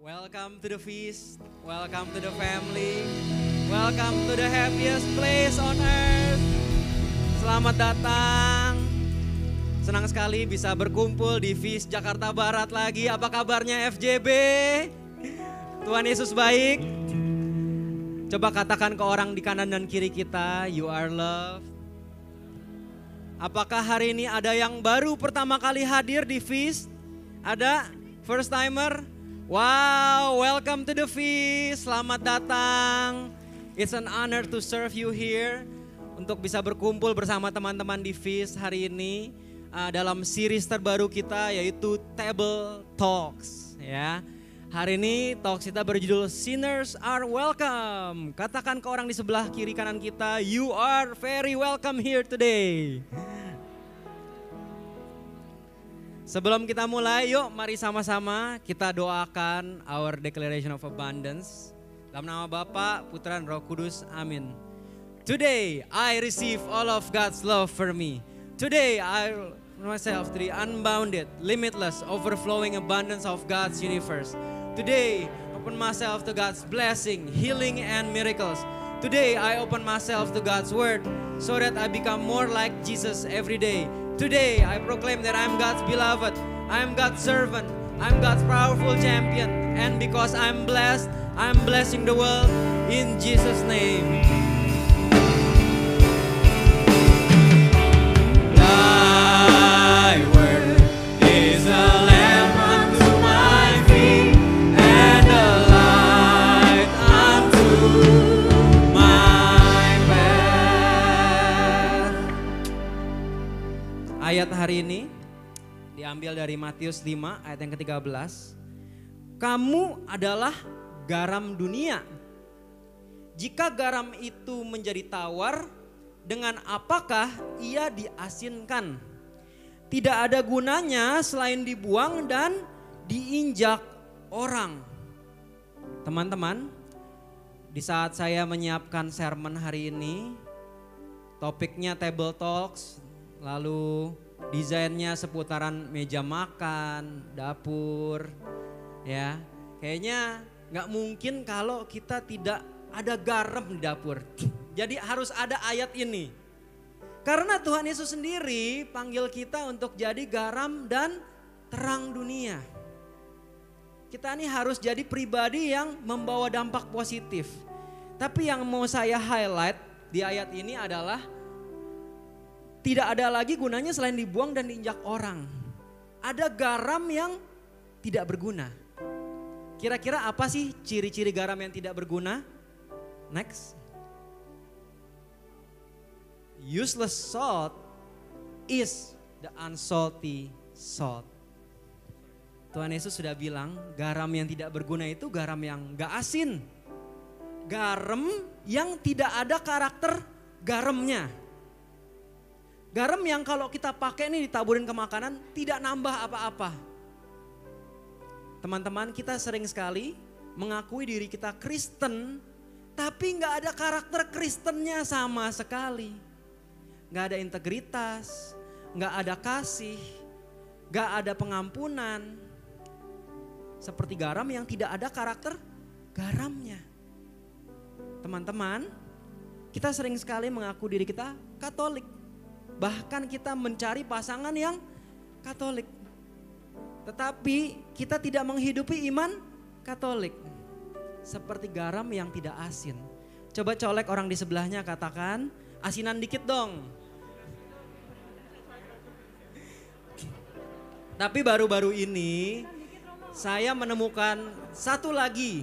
Welcome to the feast, welcome to the family, welcome to the happiest place on earth. Selamat datang. Senang sekali bisa berkumpul di Feast Jakarta Barat lagi. Apa kabarnya FJB? Tuhan Yesus baik. Coba katakan ke orang di kanan dan kiri kita, you are loved. Apakah hari ini ada yang baru pertama kali hadir di Feast? Ada? First timer? Wow, welcome to the feast. Selamat datang. It's an honor to serve you here. Untuk bisa berkumpul bersama teman-teman di feast hari ini dalam series terbaru kita yaitu Table Talks. Ya, hari ini talks kita berjudul Sinners Are Welcome. Katakan ke orang di sebelah kiri kanan kita, you are very welcome here today. Sebelum kita mulai, yuk mari sama-sama kita doakan our declaration of abundance. Dalam nama Bapa, Putra, dan Roh Kudus, amin. Today I receive all of God's love for me. Today I myself to the unbounded, limitless, overflowing abundance of God's universe. Today open myself to God's blessing, healing, and miracles. Today I open myself to God's word so that I become more like Jesus every day. Today I proclaim that I'm God's beloved, I'm God's servant, I'm God's powerful champion. And because I'm blessed, I'm blessing the world in Jesus' name. Thy word is a lamp unto my feet and a light unto my path. Ayat hari ini diambil dari Matius 5 ayat yang ke-13. Kamu adalah garam dunia. Jika garam itu menjadi tawar, dengan apakah ia diasinkan? Tidak ada gunanya selain dibuang dan diinjak orang. Teman-teman, di saat saya menyiapkan sermon hari ini, topiknya Table Talks, lalu desainnya seputaran meja makan, dapur, ya. Kayaknya nggak mungkin kalau kita tidak ada garam di dapur. Jadi harus ada ayat ini. Karena Tuhan Yesus sendiri panggil kita untuk jadi garam dan terang dunia. Kita ini harus jadi pribadi yang membawa dampak positif. Tapi yang mau saya highlight di ayat ini adalah tidak ada lagi gunanya selain dibuang dan diinjak orang. Ada garam yang tidak berguna. Kira-kira apa sih ciri-ciri garam yang tidak berguna? Next. Useless salt is the unsalty salt. Tuhan Yesus sudah bilang garam yang tidak berguna itu garam yang gak asin. Garam yang tidak ada karakter garamnya. Garam yang kalau kita pakai nih ditaburin ke makanan tidak nambah apa-apa. Teman-teman, kita sering sekali mengakui diri kita Kristen tapi gak ada karakter Kristennya sama sekali. Gak ada integritas, gak ada kasih, gak ada pengampunan. Seperti garam yang tidak ada karakter garamnya. Teman-teman, kita sering sekali mengaku diri kita Katolik. Bahkan kita mencari pasangan yang Katolik. Tetapi kita tidak menghidupi iman Katolik. Seperti garam yang tidak asin. Coba colek orang di sebelahnya, katakan asinan dikit dong. Tapi baru-baru ini saya menemukan satu lagi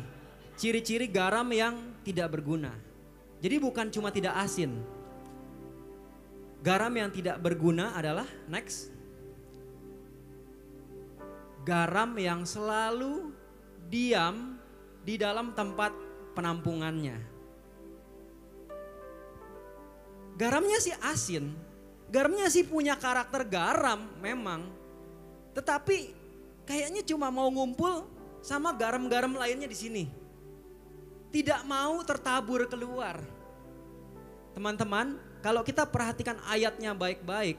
ciri-ciri garam yang tidak berguna. Jadi bukan cuma tidak asin. Garam yang tidak berguna adalah next. Garam yang selalu diam di dalam tempat penampungannya. Garamnya sih asin, garamnya sih punya karakter garam memang. Tetapi kayaknya cuma mau ngumpul sama garam-garam lainnya di sini. Tidak mau tertabur keluar. Teman-teman, kalau kita perhatikan ayatnya baik-baik,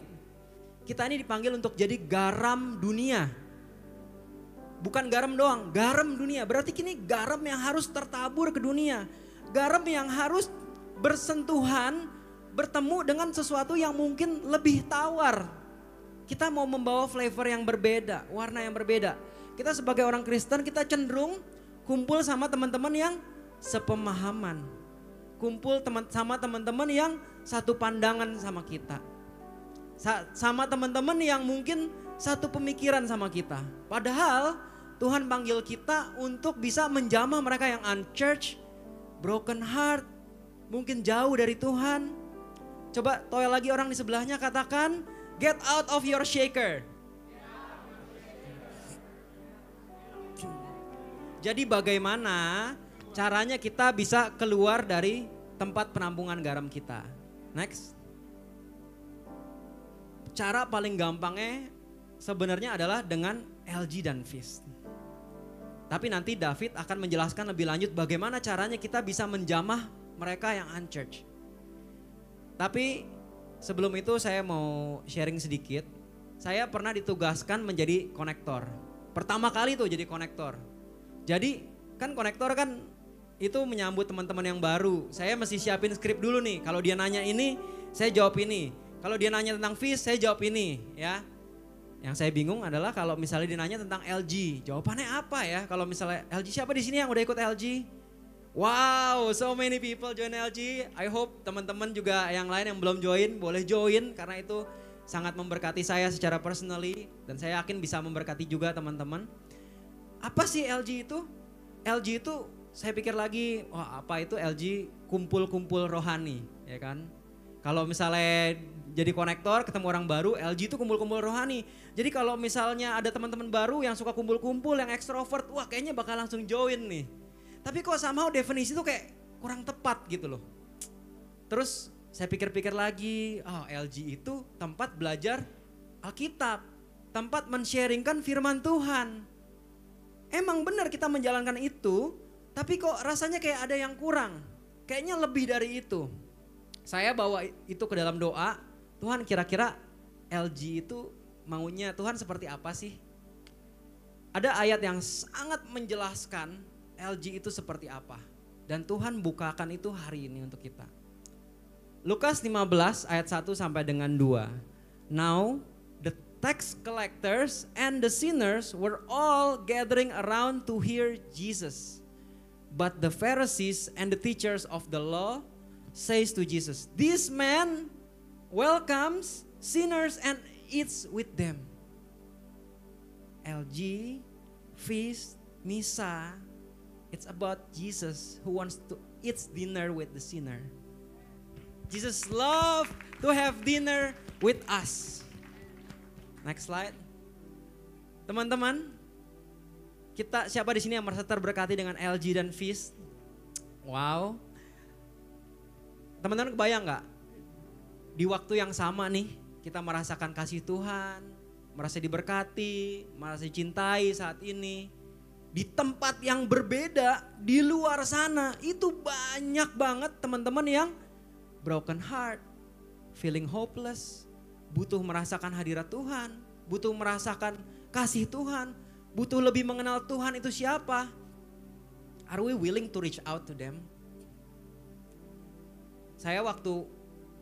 kita ini dipanggil untuk jadi garam dunia. Bukan garam doang, garam dunia. Berarti kini garam yang harus tertabur ke dunia. Garam yang harus bersentuhan, bertemu dengan sesuatu yang mungkin lebih tawar. Kita mau membawa flavor yang berbeda, warna yang berbeda. Kita sebagai orang Kristen kita cenderung kumpul sama teman-teman yang sepemahaman. Kumpul sama teman-teman yang satu pandangan sama kita. Sama teman-teman yang mungkin satu pemikiran sama kita. Padahal Tuhan panggil kita untuk bisa menjamah mereka yang unchurched, broken heart, mungkin jauh dari Tuhan. Coba toel lagi orang di sebelahnya, katakan, get out of your shaker. Jadi bagaimana caranya kita bisa keluar dari tempat penampungan garam kita? Next. Cara paling gampangnya sebenarnya adalah dengan LG dan Feast. Tapi nanti David akan menjelaskan lebih lanjut bagaimana caranya kita bisa menjamah mereka yang unchurched. Tapi sebelum itu saya mau sharing sedikit. Saya pernah ditugaskan menjadi konektor. Pertama kali tuh jadi konektor. Jadi kan konektor kan itu menyambut teman-teman yang baru. Saya mesti siapin skrip dulu nih. Kalau dia nanya ini, saya jawab ini. Kalau dia nanya tentang Feast, saya jawab ini, ya. Yang saya bingung adalah kalau misalnya dia nanya tentang LG, jawabannya apa ya? Kalau misalnya LG, siapa di sini yang udah ikut LG? Wow, so many people join LG. I hope teman-teman juga yang lain yang belum join, boleh join karena itu sangat memberkati saya secara personally dan saya yakin bisa memberkati juga teman-teman. Apa sih LG itu? LG itu saya pikir lagi, wah apa itu LG? Kumpul-kumpul rohani, ya kan? Kalau misalnya jadi konektor ketemu orang baru, LG itu kumpul-kumpul rohani. Jadi kalau misalnya ada teman-teman baru yang suka kumpul-kumpul, yang ekstrovert, wah kayaknya bakal langsung join nih. Tapi kok somehow definisi itu kayak kurang tepat gitu loh. Terus saya pikir-pikir lagi, LG itu tempat belajar Alkitab. Tempat men-sharingkan firman Tuhan. Emang benar kita menjalankan itu, tapi kok rasanya kayak ada yang kurang. Kayaknya lebih dari itu. Saya bawa itu ke dalam doa, Tuhan kira-kira LG itu maunya Tuhan seperti apa sih? Ada ayat yang sangat menjelaskan LG itu seperti apa. Dan Tuhan bukakan itu hari ini untuk kita. Lukas 15 ayat 1 sampai dengan 2. Now the tax collectors and the sinners were all gathering around to hear Jesus. But the Pharisees and the teachers of the law says to Jesus, this man welcomes sinners and eats with them. LG, Feast, Misa, it's about Jesus who wants to eat dinner with the sinner. Jesus love to have dinner with us. Next slide. Teman-teman, kita siapa di sini yang merasa terberkati dengan LG dan Feast? Wow. Teman-teman kebayang nggak? Di waktu yang sama nih, kita merasakan kasih Tuhan, merasa diberkati, merasa dicintai saat ini. Di tempat yang berbeda, di luar sana, itu banyak banget teman-teman yang broken heart, feeling hopeless, butuh merasakan hadirat Tuhan, butuh merasakan kasih Tuhan, butuh lebih mengenal Tuhan itu siapa. Are we willing to reach out to them? Saya waktu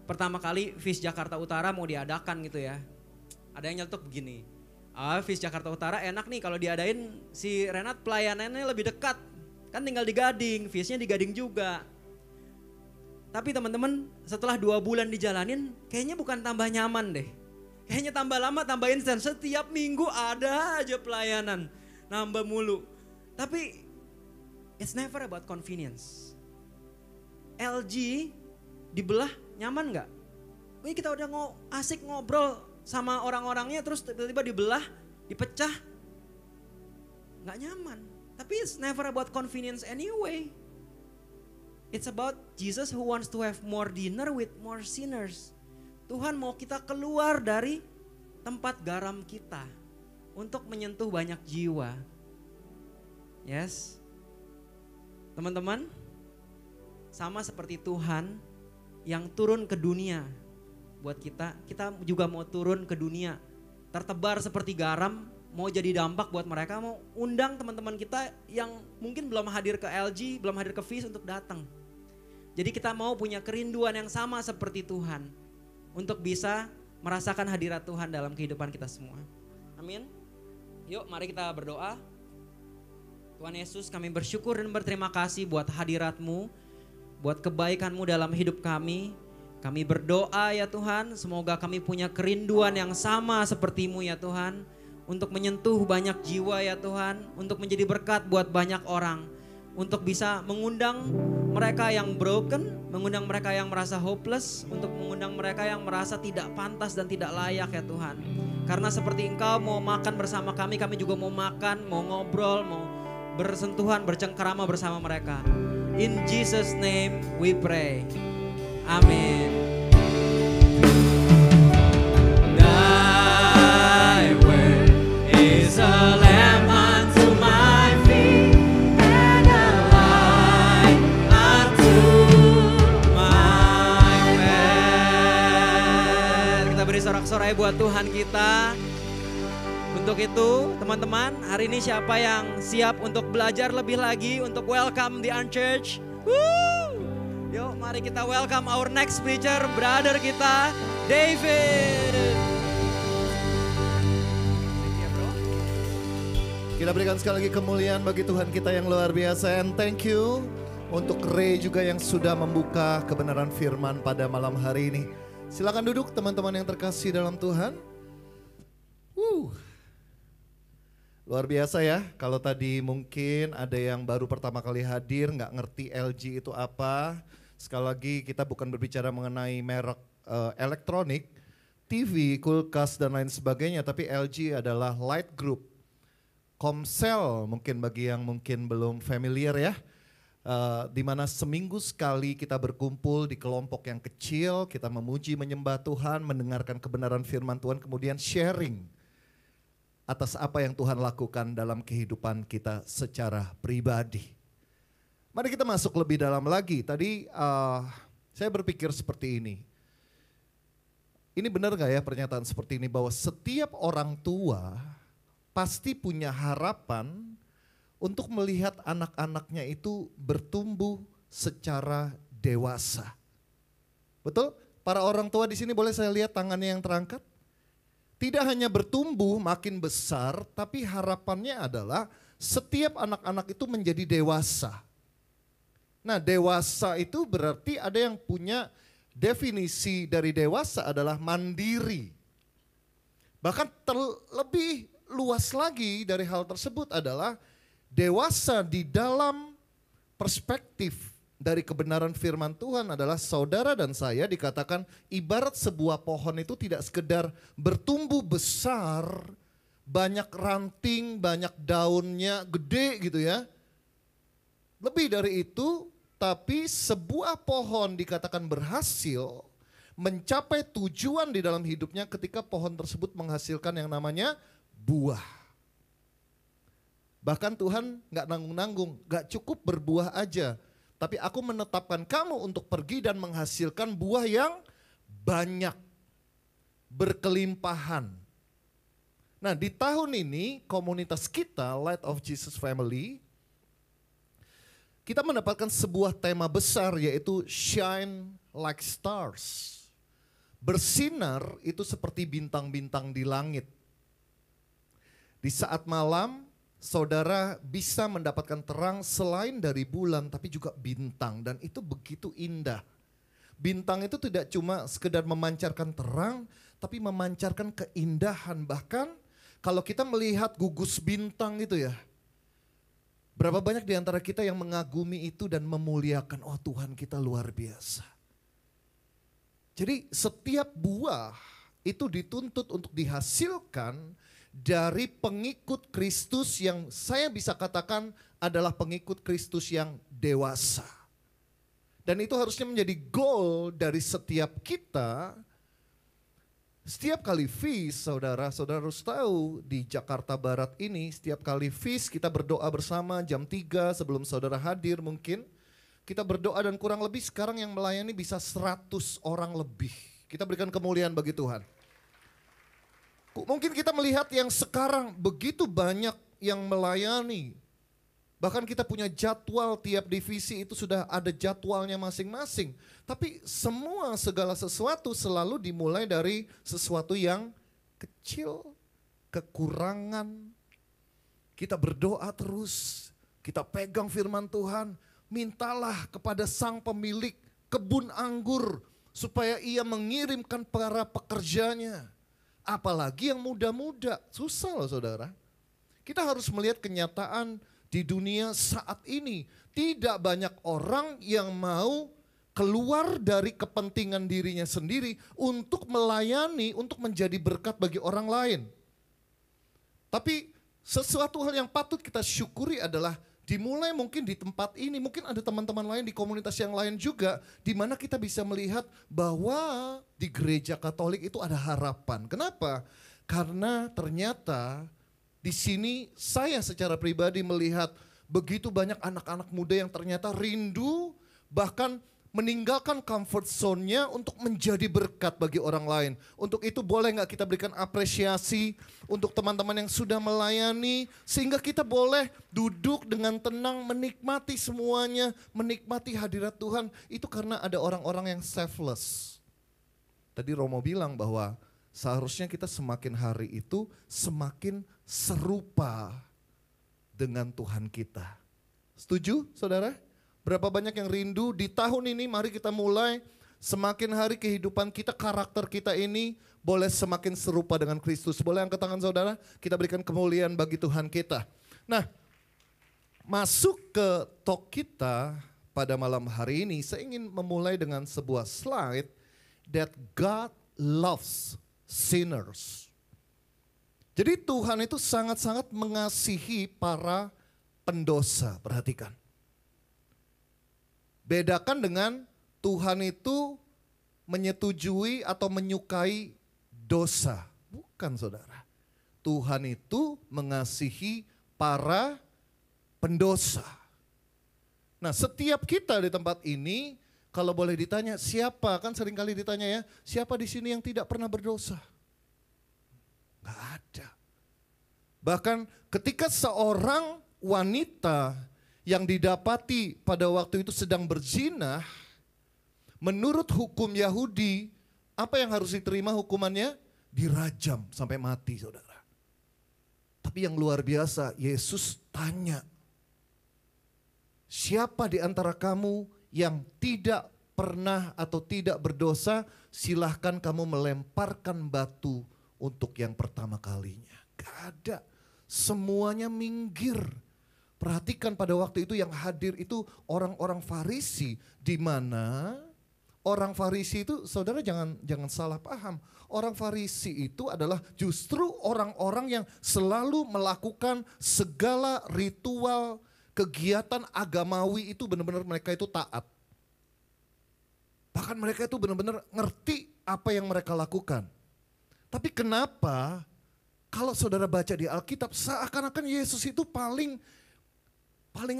pertama kali Feast Jakarta Utara mau diadakan gitu ya, ada yang nyeletuk begini. Feast Jakarta Utara enak nih kalau diadain si Renat pelayanannya lebih dekat. Kan tinggal di Gading, Feastnya di Gading juga. Tapi teman-teman setelah 2 bulan dijalanin kayaknya bukan tambah nyaman deh. Kayaknya tambah lama tambah instan. Setiap minggu ada aja pelayanan. Nambah mulu. Tapi it's never about convenience. LG dibelah nyaman gak? Ini kita udah asik ngobrol sama orang-orangnya terus tiba-tiba dibelah, dipecah. Gak nyaman. Tapi it's never about convenience anyway. It's about Jesus who wants to have more dinner with more sinners. Tuhan mau kita keluar dari tempat garam kita untuk menyentuh banyak jiwa. Yes. Teman-teman, sama seperti Tuhan yang turun ke dunia buat kita juga mau turun ke dunia. Tertebar seperti garam mau jadi dampak buat mereka, mau undang teman-teman kita yang mungkin belum hadir ke LG, belum hadir ke FIS untuk datang. Jadi kita mau punya kerinduan yang sama seperti Tuhan untuk bisa merasakan hadirat Tuhan dalam kehidupan kita semua. Amin. Yuk mari kita berdoa. Tuhan Yesus, kami bersyukur dan berterima kasih buat hadirat-Mu, buat kebaikan-Mu dalam hidup kami. Kami berdoa ya Tuhan, semoga kami punya kerinduan yang sama seperti-Mu ya Tuhan, untuk menyentuh banyak jiwa ya Tuhan, untuk menjadi berkat buat banyak orang, untuk bisa mengundang mereka yang broken, mengundang mereka yang merasa hopeless, untuk mengundang mereka yang merasa tidak pantas dan tidak layak ya Tuhan. Karena seperti Engkau mau makan bersama kami, kami juga mau makan, mau ngobrol, mau bersentuhan, bercengkerama bersama mereka. In Jesus name we pray. Amin. Thy word is a lamp unto my feet and a light unto my path. Kita beri sorak-sorai buat Tuhan kita. Untuk itu teman-teman, hari ini siapa yang siap untuk belajar lebih lagi, untuk welcome the unchurched? Woo! Yuk mari kita welcome our next preacher, brother kita, David. Kita berikan sekali lagi kemuliaan bagi Tuhan kita yang luar biasa. And thank you untuk Ray juga yang sudah membuka kebenaran firman pada malam hari ini. Silakan duduk teman-teman yang terkasih dalam Tuhan. Luar biasa ya, kalau tadi mungkin ada yang baru pertama kali hadir nggak ngerti LG itu apa. Sekali lagi kita bukan berbicara mengenai merek elektronik, TV, kulkas dan lain sebagainya, tapi LG adalah light group. Komsel mungkin bagi yang mungkin belum familiar ya, di mana seminggu sekali kita berkumpul di kelompok yang kecil, kita memuji, menyembah Tuhan, mendengarkan kebenaran firman Tuhan, kemudian sharing atas apa yang Tuhan lakukan dalam kehidupan kita secara pribadi. Mari kita masuk lebih dalam lagi. Tadi saya berpikir seperti ini. Ini benar gak ya pernyataan seperti ini, bahwa setiap orang tua pasti punya harapan untuk melihat anak-anaknya itu bertumbuh secara dewasa. Betul? Para orang tua di sini boleh saya lihat tangannya yang terangkat? Tidak hanya bertumbuh makin besar, tapi harapannya adalah setiap anak-anak itu menjadi dewasa. Nah, dewasa itu berarti ada yang punya definisi dari dewasa adalah mandiri. Bahkan terlebih luas lagi dari hal tersebut adalah dewasa di dalam perspektif dari kebenaran firman Tuhan adalah saudara dan saya dikatakan ibarat sebuah pohon itu tidak sekedar bertumbuh besar, banyak ranting, banyak daunnya, gede gitu ya. Lebih dari itu, tapi sebuah pohon dikatakan berhasil mencapai tujuan di dalam hidupnya ketika pohon tersebut menghasilkan yang namanya buah. Bahkan Tuhan gak nanggung-nanggung, gak cukup berbuah aja. Tapi aku menetapkan kamu untuk pergi dan menghasilkan buah yang banyak, berkelimpahan. Nah, di tahun ini komunitas kita, Light of Jesus Family, kita mendapatkan sebuah tema besar yaitu Shine Like Stars. Bersinar itu seperti bintang-bintang di langit. Di saat malam, saudara bisa mendapatkan terang selain dari bulan tapi juga bintang, dan itu begitu indah. Bintang itu tidak cuma sekedar memancarkan terang tapi memancarkan keindahan. Bahkan kalau kita melihat gugus bintang itu ya, berapa banyak di antara kita yang mengagumi itu dan memuliakan, oh Tuhan kita luar biasa. Jadi setiap buah itu dituntut untuk dihasilkan dari pengikut Kristus yang saya bisa katakan adalah pengikut Kristus yang dewasa. Dan itu harusnya menjadi goal dari setiap kita. Setiap kali feast, saudara harus tahu di Jakarta Barat ini, setiap kali feast kita berdoa bersama jam 3 sebelum saudara hadir mungkin. Kita berdoa dan kurang lebih sekarang yang melayani bisa 100 orang lebih. Kita berikan kemuliaan bagi Tuhan. Mungkin kita melihat yang sekarang begitu banyak yang melayani. Bahkan kita punya jadwal, tiap divisi itu sudah ada jadwalnya masing-masing. Tapi segala sesuatu selalu dimulai dari sesuatu yang kecil, kekurangan. Kita berdoa terus, kita pegang firman Tuhan, mintalah kepada sang pemilik kebun anggur supaya ia mengirimkan para pekerjanya. Apalagi yang muda-muda, susah loh saudara. Kita harus melihat kenyataan di dunia saat ini. Tidak banyak orang yang mau keluar dari kepentingan dirinya sendiri untuk melayani, untuk menjadi berkat bagi orang lain. Tapi sesuatu hal yang patut kita syukuri adalah dimulai mungkin di tempat ini, mungkin ada teman-teman lain di komunitas yang lain juga, di mana kita bisa melihat bahwa di gereja Katolik itu ada harapan. Kenapa? Karena ternyata di sini saya secara pribadi melihat begitu banyak anak-anak muda yang ternyata rindu, bahkan meninggalkan comfort zone-nya untuk menjadi berkat bagi orang lain. Untuk itu boleh gak kita berikan apresiasi untuk teman-teman yang sudah melayani, sehingga kita boleh duduk dengan tenang menikmati semuanya, menikmati hadirat Tuhan. Itu karena ada orang-orang yang selfless. Tadi Romo bilang bahwa seharusnya kita semakin hari itu semakin serupa dengan Tuhan kita. Setuju saudara? Berapa banyak yang rindu di tahun ini, mari kita mulai semakin hari kehidupan kita, karakter kita ini boleh semakin serupa dengan Kristus. Boleh angkat tangan saudara, kita berikan kemuliaan bagi Tuhan kita. Nah, masuk ke talk kita pada malam hari ini, saya ingin memulai dengan sebuah slide that God loves sinners. Jadi Tuhan itu sangat-sangat mengasihi para pendosa, perhatikan. Bedakan dengan Tuhan itu menyetujui atau menyukai dosa. Bukan saudara. Tuhan itu mengasihi para pendosa. Nah setiap kita di tempat ini, kalau boleh ditanya siapa, kan seringkali ditanya ya, siapa di sini yang tidak pernah berdosa? Gak ada. Bahkan ketika seorang wanita yang didapati pada waktu itu sedang berzina, menurut hukum Yahudi, apa yang harus diterima hukumannya? Dirajam sampai mati saudara. Tapi yang luar biasa, Yesus tanya, siapa di antara kamu yang tidak pernah atau tidak berdosa, silahkan kamu melemparkan batu untuk yang pertama kalinya. Gak ada, semuanya minggir. Perhatikan pada waktu itu yang hadir itu orang-orang Farisi, di mana orang Farisi itu, saudara jangan salah paham. Orang Farisi itu adalah justru orang-orang yang selalu melakukan segala ritual, kegiatan agamawi itu benar-benar mereka itu taat. Bahkan mereka itu benar-benar ngerti apa yang mereka lakukan. Tapi kenapa kalau saudara baca di Alkitab seakan-akan Yesus itu paling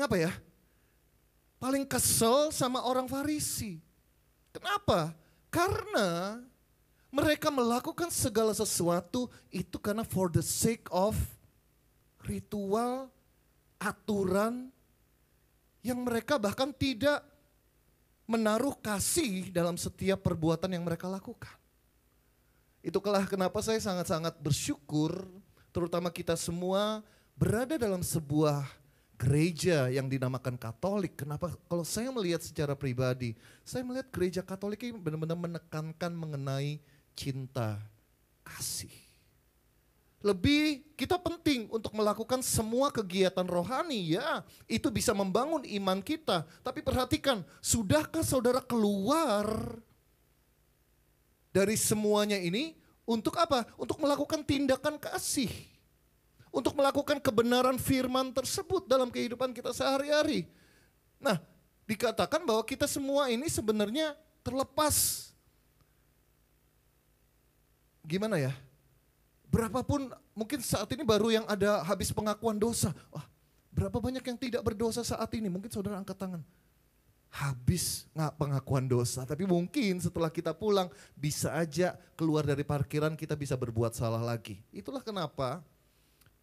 apa ya? Paling kesel sama orang Farisi. Kenapa? Karena mereka melakukan segala sesuatu itu karena for the sake of ritual, aturan yang mereka bahkan tidak menaruh kasih dalam setiap perbuatan yang mereka lakukan. Itulah kenapa saya sangat-sangat bersyukur, terutama kita semua berada dalam sebuah gereja yang dinamakan Katolik. Kenapa? Kalau saya melihat secara pribadi, saya melihat gereja Katolik ini benar-benar menekankan mengenai cinta kasih. Lebih kita penting untuk melakukan semua kegiatan rohani, ya itu bisa membangun iman kita. Tapi perhatikan, sudahkah saudara keluar dari semuanya ini untuk apa? Untuk melakukan tindakan kasih. Untuk melakukan kebenaran firman tersebut dalam kehidupan kita sehari-hari. Nah, dikatakan bahwa kita semua ini sebenarnya terlepas. Gimana ya? Berapapun mungkin saat ini baru yang ada habis pengakuan dosa. Wah, berapa banyak yang tidak berdosa saat ini? Mungkin saudara angkat tangan. habis pengakuan dosa. Tapi mungkin setelah kita pulang bisa aja keluar dari parkiran kita bisa berbuat salah lagi. Itulah kenapa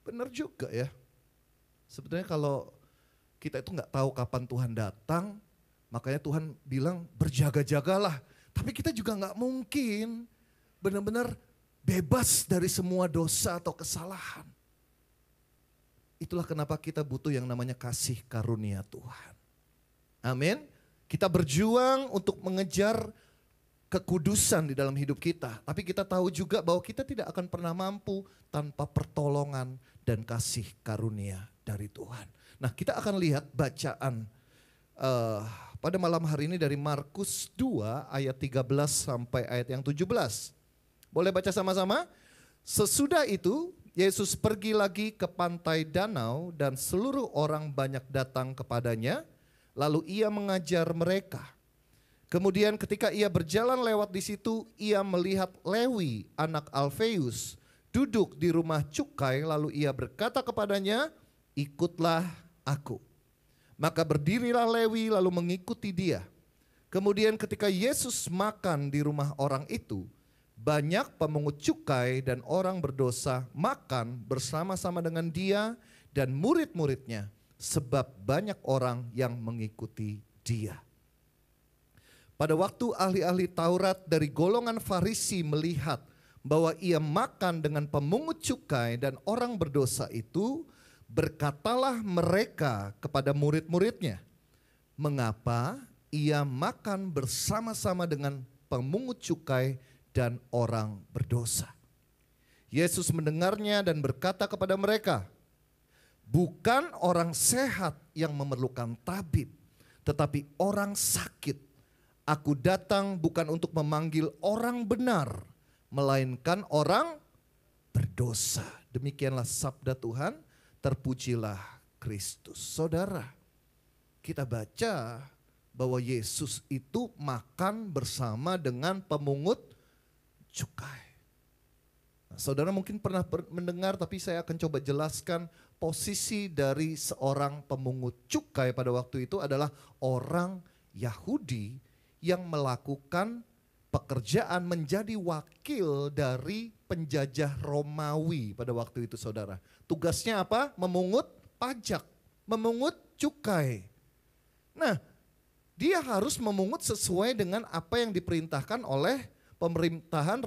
benar juga ya. Sebenarnya kalau kita itu nggak tahu kapan Tuhan datang, makanya Tuhan bilang berjaga-jagalah. Tapi kita juga nggak mungkin benar-benar bebas dari semua dosa atau kesalahan. Itulah kenapa kita butuh yang namanya kasih karunia Tuhan. Amin. Kita berjuang untuk mengejar kekudusan di dalam hidup kita. Tapi kita tahu juga bahwa kita tidak akan pernah mampu tanpa pertolongan dan kasih karunia dari Tuhan. Nah, kita akan lihat bacaan pada malam hari ini dari Markus 2 ayat 13 sampai ayat yang 17. Boleh baca sama-sama? Sesudah itu Yesus pergi lagi ke pantai danau dan seluruh orang banyak datang kepadanya, lalu ia mengajar mereka. Kemudian ketika ia berjalan lewat di situ, ia melihat Lewi anak Alfeus duduk di rumah cukai, lalu ia berkata kepadanya, ikutlah aku. Maka berdirilah Lewi lalu mengikuti dia. Kemudian ketika Yesus makan di rumah orang itu, banyak pemungut cukai dan orang berdosa makan bersama-sama dengan dia dan murid-muridnya, sebab banyak orang yang mengikuti dia. Pada waktu ahli-ahli Taurat dari golongan Farisi melihat bahwa ia makan dengan pemungut cukai dan orang berdosa itu, berkatalah mereka kepada murid-muridnya, mengapa ia makan bersama-sama dengan pemungut cukai dan orang berdosa? Yesus mendengarnya dan berkata kepada mereka, bukan orang sehat yang memerlukan tabib, tetapi orang sakit. Aku datang bukan untuk memanggil orang benar, melainkan orang berdosa. Demikianlah sabda Tuhan, terpujilah Kristus. Saudara, kita baca bahwa Yesus itu makan bersama dengan pemungut cukai. Nah, saudara mungkin pernah mendengar, tapi saya akan coba jelaskan posisi dari seorang pemungut cukai pada waktu itu adalah orang Yahudi yang melakukan pekerjaan menjadi wakil dari penjajah Romawi pada waktu itu, saudara. Tugasnya apa? Memungut pajak, memungut cukai. Nah, dia harus memungut sesuai dengan apa yang diperintahkan oleh pemerintahan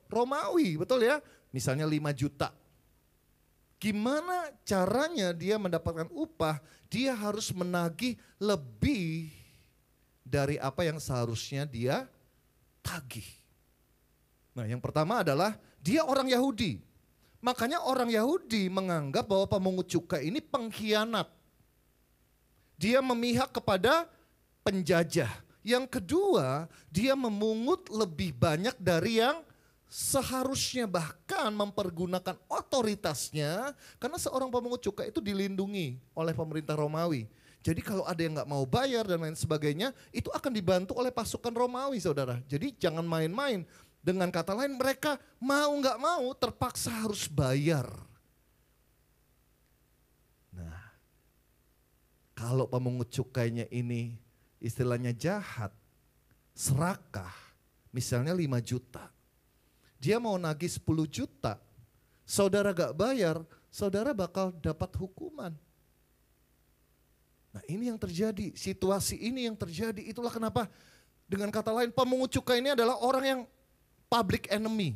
Romawi, betul ya? Misalnya 5 juta. Gimana caranya dia mendapatkan upah? Dia harus menagih lebih dari apa yang seharusnya dia tagih. Nah, yang pertama adalah dia orang Yahudi. Makanya orang Yahudi menganggap bahwa pemungut cukai ini pengkhianat. Dia memihak kepada penjajah. Yang kedua, dia memungut lebih banyak dari yang seharusnya, bahkan mempergunakan otoritasnya, karena seorang pemungut cukai itu dilindungi oleh pemerintah Romawi. Jadi kalau ada yang gak mau bayar dan lain sebagainya, itu akan dibantu oleh pasukan Romawi, saudara. Jadi jangan main-main. Dengan kata lain, mereka mau gak mau terpaksa harus bayar. Nah, kalau pemungut cukainya ini istilahnya jahat, serakah, misalnya 5 juta. Dia mau nagih 10 juta, saudara gak bayar, saudara bakal dapat hukuman. Nah, ini yang terjadi, situasi ini yang terjadi. Itulah kenapa dengan kata lain pemungut cukai ini adalah orang yang public enemy,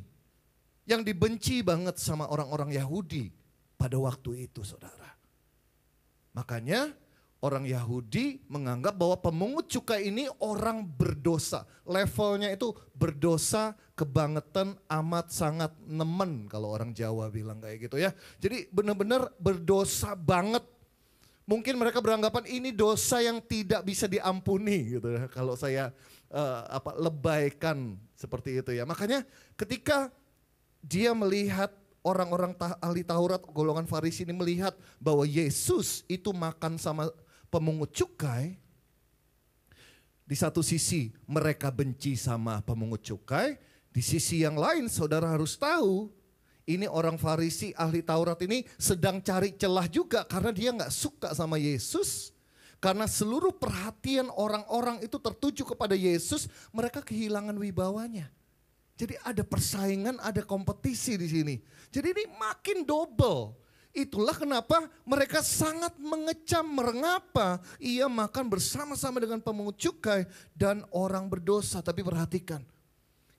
yang dibenci banget sama orang-orang Yahudi pada waktu itu, saudara. Makanya orang Yahudi menganggap bahwa pemungut cukai ini orang berdosa. Levelnya itu berdosa kebangetan, amat sangat nemen kalau orang Jawa bilang kayak gitu ya. Jadi benar-benar berdosa banget. Mungkin mereka beranggapan ini dosa yang tidak bisa diampuni gitu ya. Kalau saya lebaikan seperti itu ya. Makanya ketika dia melihat orang-orang ahli Taurat, golongan Farisi ini melihat bahwa Yesus itu makan sama pemungut cukai, di satu sisi mereka benci sama pemungut cukai, di sisi yang lain saudara harus tahu, ini orang Farisi ahli Taurat ini sedang cari celah juga karena dia gak suka sama Yesus. Karena seluruh perhatian orang-orang itu tertuju kepada Yesus, mereka kehilangan wibawanya. Jadi ada persaingan, ada kompetisi di sini. Jadi ini makin double. Itulah kenapa mereka sangat mengecam, mengapa ia makan bersama-sama dengan pemungut cukai dan orang berdosa. Tapi perhatikan,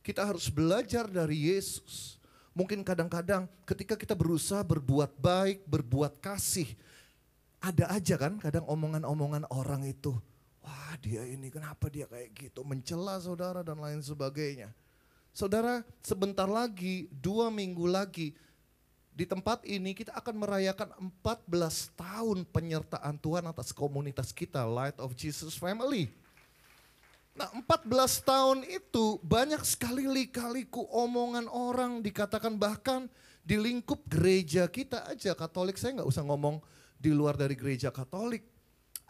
kita harus belajar dari Yesus. Mungkin kadang-kadang ketika kita berusaha berbuat baik, berbuat kasih, ada aja kan kadang omongan-omongan orang itu. Wah, dia ini kenapa dia kayak gitu, mencela saudara dan lain sebagainya. Saudara, sebentar lagi, 2 minggu lagi, di tempat ini kita akan merayakan 14 tahun penyertaan Tuhan atas komunitas kita, Light of Jesus Family. Nah, 14 tahun itu banyak sekali lika-liku omongan orang, dikatakan bahkan di lingkup gereja kita aja, Katolik, saya nggak usah ngomong di luar dari gereja Katolik.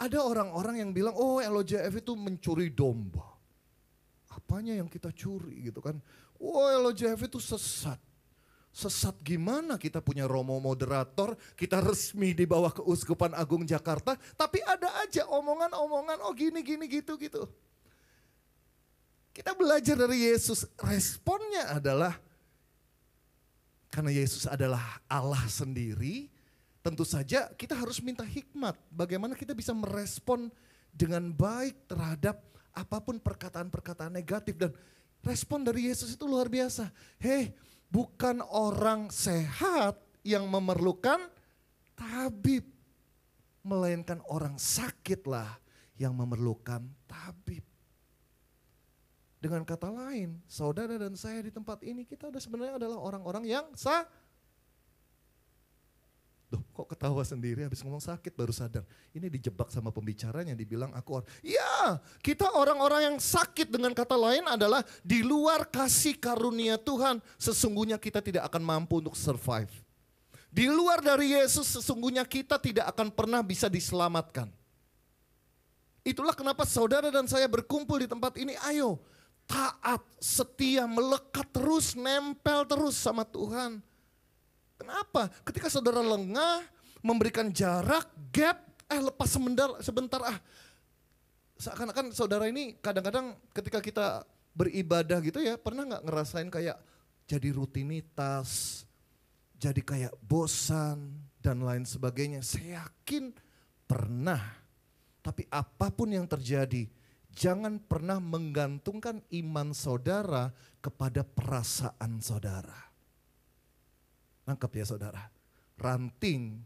Ada orang-orang yang bilang, oh LOJF itu mencuri domba. Apanya yang kita curi gitu kan. Oh LOJF itu sesat. Sesat gimana, kita punya Romo moderator, kita resmi di bawah Keuskupan Agung Jakarta. Tapi ada aja omongan-omongan, oh gini gitu. Kita belajar dari Yesus, responnya adalah, karena Yesus adalah Allah sendiri, tentu saja kita harus minta hikmat. Bagaimana kita bisa merespon dengan baik terhadap apapun perkataan-perkataan negatif. Dan respon dari Yesus itu luar biasa. Hei, bukan orang sehat yang memerlukan tabib, melainkan orang sakitlah yang memerlukan tabib. Dengan kata lain, saudara dan saya di tempat ini, kita sebenarnya adalah orang-orang yang Duh, kok ketawa sendiri habis ngomong sakit baru sadar. Ini dijebak sama pembicaranya, dibilang aku ya, kita orang-orang yang sakit, dengan kata lain adalah di luar kasih karunia Tuhan, sesungguhnya kita tidak akan mampu untuk survive. Di luar dari Yesus sesungguhnya kita tidak akan pernah bisa diselamatkan. Itulah kenapa saudara dan saya berkumpul di tempat ini, ayo taat, setia, melekat terus, nempel terus sama Tuhan. Kenapa? Ketika saudara lengah, memberikan jarak, gap, lepas sebentar. Seakan-akan saudara ini kadang-kadang ketika kita beribadah gitu ya, pernah gak ngerasain kayak jadi rutinitas, jadi kayak bosan dan lain sebagainya. Saya yakin pernah. Tapi apapun yang terjadi, jangan pernah menggantungkan iman saudara kepada perasaan saudara. Nangkep ya saudara, ranting,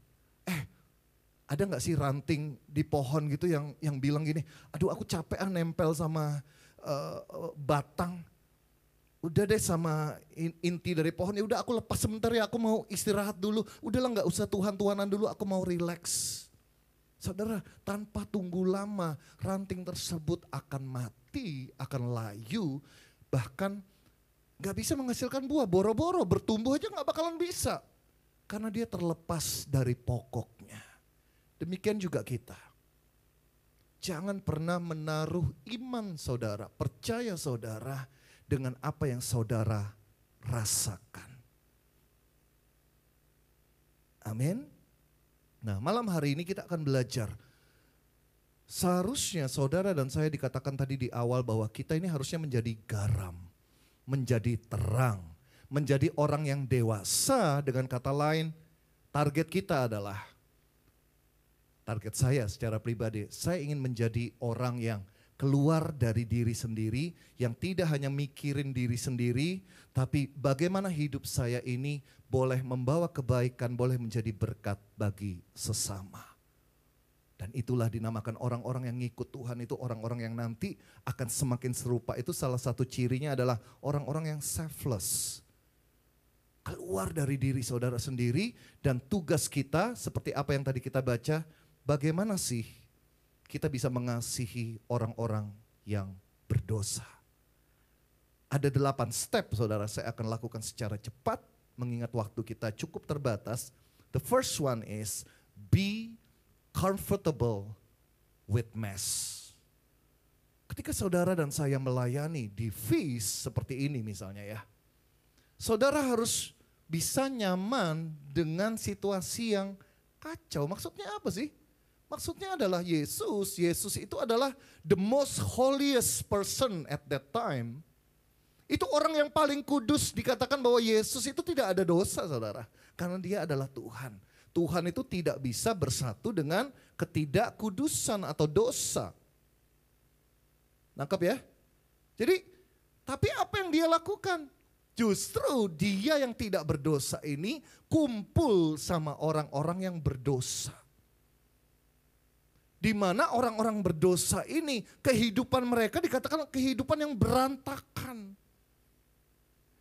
ada gak sih ranting di pohon gitu yang bilang gini, aduh aku capek nempel sama batang, udah deh sama inti dari pohon, ya udah aku lepas sebentar ya, aku mau istirahat dulu, udahlah gak usah Tuhan-Tuhanan dulu, aku mau relax. Saudara, tanpa tunggu lama ranting tersebut akan mati, akan layu, bahkan gak bisa menghasilkan buah, boro-boro bertumbuh aja gak bakalan bisa. Karena dia terlepas dari pokoknya. Demikian juga kita. Jangan pernah menaruh iman saudara, percaya saudara dengan apa yang saudara rasakan. Amin. Nah, malam hari ini kita akan belajar. Seharusnya saudara dan saya dikatakan tadi di awal bahwa kita ini harusnya menjadi garam. Menjadi terang, menjadi orang yang dewasa. Dengan kata lain, target kita adalah, target saya secara pribadi, saya ingin menjadi orang yang keluar dari diri sendiri, yang tidak hanya mikirin diri sendiri, tapi bagaimana hidup saya ini boleh membawa kebaikan, boleh menjadi berkat bagi sesama. Dan itulah dinamakan orang-orang yang ngikut Tuhan itu orang-orang yang nanti akan semakin serupa. Itu salah satu cirinya adalah orang-orang yang selfless. Keluar dari diri saudara sendiri, dan tugas kita seperti apa yang tadi kita baca, bagaimana sih kita bisa mengasihi orang-orang yang berdosa. Ada 8 step saudara, saya akan lakukan secara cepat mengingat waktu kita cukup terbatas. The first one is be comfortable with mess. Ketika saudara dan saya melayani di feast seperti ini misalnya ya, saudara harus bisa nyaman dengan situasi yang kacau. Maksudnya apa sih? Maksudnya adalah Yesus itu adalah the most holiest person at that time. Itu orang yang paling kudus, dikatakan bahwa Yesus itu tidak ada dosa saudara. Karena dia adalah Tuhan. Tuhan itu tidak bisa bersatu dengan ketidakkudusan atau dosa. Nangkap ya? Jadi, tapi apa yang dia lakukan? Justru dia yang tidak berdosa ini kumpul sama orang-orang yang berdosa. Di mana orang-orang berdosa ini kehidupan mereka dikatakan kehidupan yang berantakan.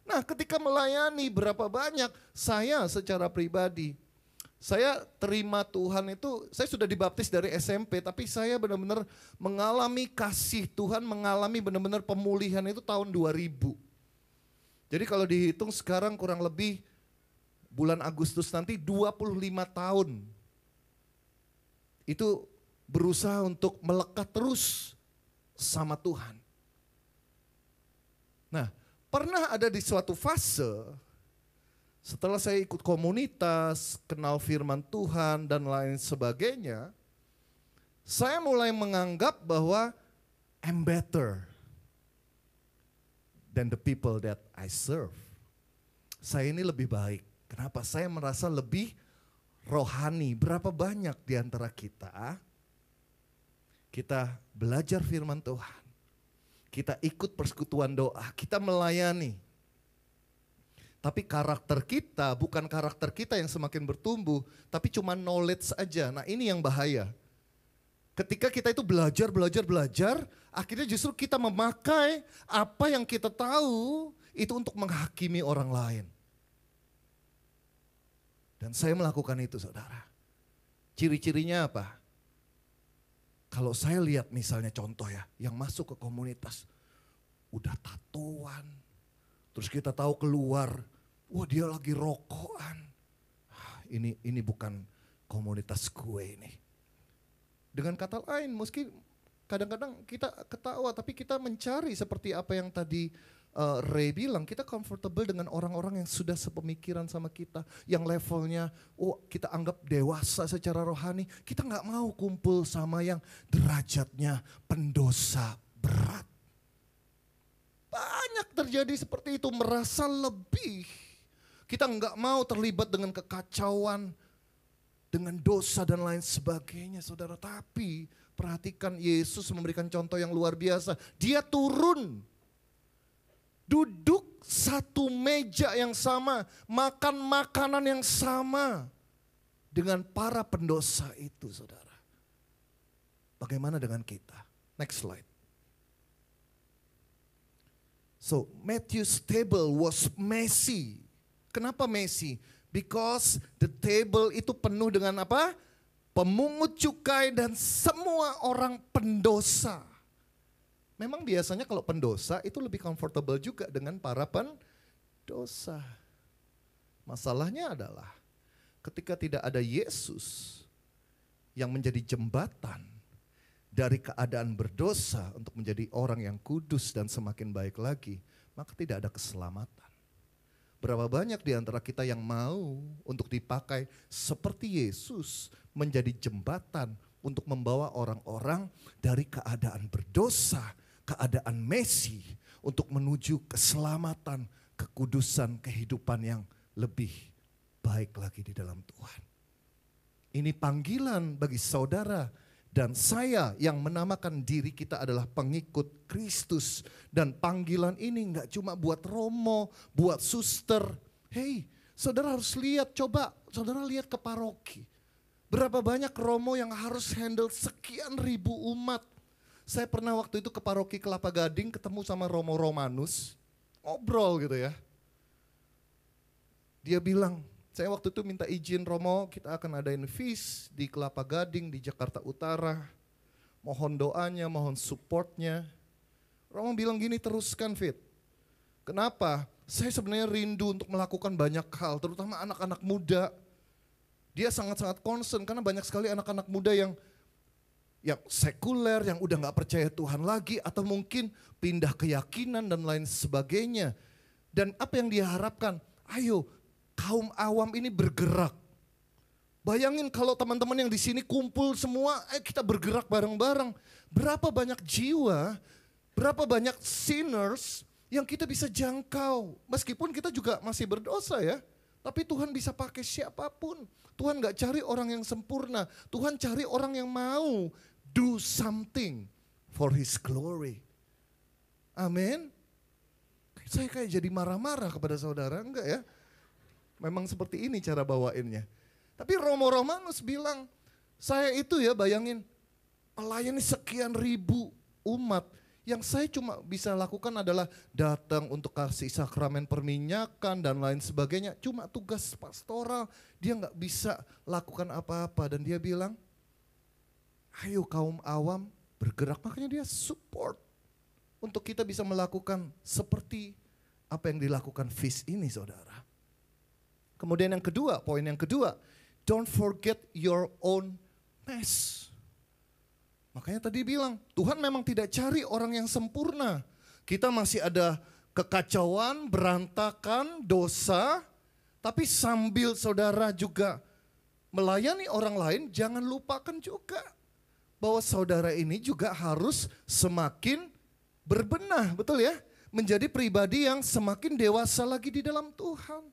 Nah, ketika melayani berapa banyak saya secara pribadi, saya terima Tuhan itu, saya sudah dibaptis dari SMP, tapi saya benar-benar mengalami kasih Tuhan, mengalami benar-benar pemulihan itu tahun 2000. Jadi kalau dihitung sekarang kurang lebih bulan Agustus nanti 25 tahun. Itu berusaha untuk melekat terus sama Tuhan. Nah, pernah ada di suatu fase setelah saya ikut komunitas, kenal firman Tuhan dan lain sebagainya, saya mulai menganggap bahwa I'm better than the people that I serve. Saya ini lebih baik. Kenapa? Saya merasa lebih rohani. Berapa banyak di antara kita belajar firman Tuhan. Kita ikut persekutuan doa, kita melayani. Tapi karakter kita bukan karakter kita yang semakin bertumbuh, tapi cuma knowledge aja. Nah, ini yang bahaya. Ketika kita itu belajar, akhirnya justru kita memakai apa yang kita tahu itu untuk menghakimi orang lain. Dan saya melakukan itu saudara. Ciri-cirinya apa? Kalau saya lihat misalnya contoh ya, yang masuk ke komunitas, udah tatoan. Terus kita tahu keluar, wah dia lagi rokokan. Ini bukan komunitas gue ini. Dengan kata lain, meski kadang-kadang kita ketawa, tapi kita mencari seperti apa yang tadi Ray bilang, kita comfortable dengan orang-orang yang sudah sepemikiran sama kita, yang levelnya, kita anggap dewasa secara rohani. Kita nggak mau kumpul sama yang derajatnya pendosa berat. Banyak terjadi seperti itu, merasa lebih. Kita nggak mau terlibat dengan kekacauan, dengan dosa dan lain sebagainya saudara. Tapi perhatikan Yesus memberikan contoh yang luar biasa. Dia turun, duduk satu meja yang sama, makan makanan yang sama dengan para pendosa itu saudara. Bagaimana dengan kita? Next slide. So Matthew's table was messy. Kenapa messy? Because the table itu penuh dengan apa? Pemungut cukai dan semua orang pendosa. Memang biasanya kalau pendosa itu lebih comfortable juga dengan para pendosa. Masalahnya adalah ketika tidak ada Yesus yang menjadi jembatan dari keadaan berdosa untuk menjadi orang yang kudus dan semakin baik lagi, maka tidak ada keselamatan. Berapa banyak di antara kita yang mau untuk dipakai seperti Yesus menjadi jembatan untuk membawa orang-orang dari keadaan berdosa, keadaan messy untuk menuju keselamatan, kekudusan, kehidupan yang lebih baik lagi di dalam Tuhan. Ini panggilan bagi saudara dan saya yang menamakan diri kita adalah pengikut Kristus. Dan panggilan ini gak cuma buat romo, buat suster. Hei, saudara harus lihat, coba saudara lihat ke paroki. Berapa banyak romo yang harus handle sekian ribu umat. Saya pernah waktu itu ke paroki Kelapa Gading ketemu sama Romo Romanus. Ngobrol gitu ya. Dia bilang, saya waktu itu minta izin Romo, kita akan adain feast di Kelapa Gading di Jakarta Utara. Mohon doanya, mohon supportnya. Romo bilang gini, teruskan Fit. Kenapa? Saya sebenarnya rindu untuk melakukan banyak hal, terutama anak-anak muda. Dia sangat-sangat concern karena banyak sekali anak-anak muda yang sekuler, yang udah gak percaya Tuhan lagi, atau mungkin pindah keyakinan dan lain sebagainya. Dan apa yang dia harapkan? Ayo, kaum awam ini bergerak. Bayangin kalau teman-teman yang di sini kumpul semua, kita bergerak bareng-bareng. Berapa banyak jiwa, berapa banyak sinners yang kita bisa jangkau. Meskipun kita juga masih berdosa ya. Tapi Tuhan bisa pakai siapapun. Tuhan gak cari orang yang sempurna. Tuhan cari orang yang mau do something for His glory. Amin. Saya kayak jadi marah-marah kepada saudara, enggak ya? Memang seperti ini cara bawainnya. Tapi Romo Romanus bilang, saya itu ya bayangin, melayani sekian ribu umat. Yang saya cuma bisa lakukan adalah datang untuk kasih sakramen perminyakan dan lain sebagainya. Cuma tugas pastoral, dia gak bisa lakukan apa-apa. Dan dia bilang, ayo kaum awam bergerak. Makanya dia support untuk kita bisa melakukan seperti apa yang dilakukan FIS ini saudara. Kemudian yang kedua, poin yang kedua, don't forget your own mess. Makanya tadi bilang, Tuhan memang tidak cari orang yang sempurna. Kita masih ada kekacauan, berantakan, dosa. Tapi sambil saudara juga melayani orang lain, jangan lupakan juga bahwa saudara ini juga harus semakin berbenah, betul ya? Menjadi pribadi yang semakin dewasa lagi di dalam Tuhan.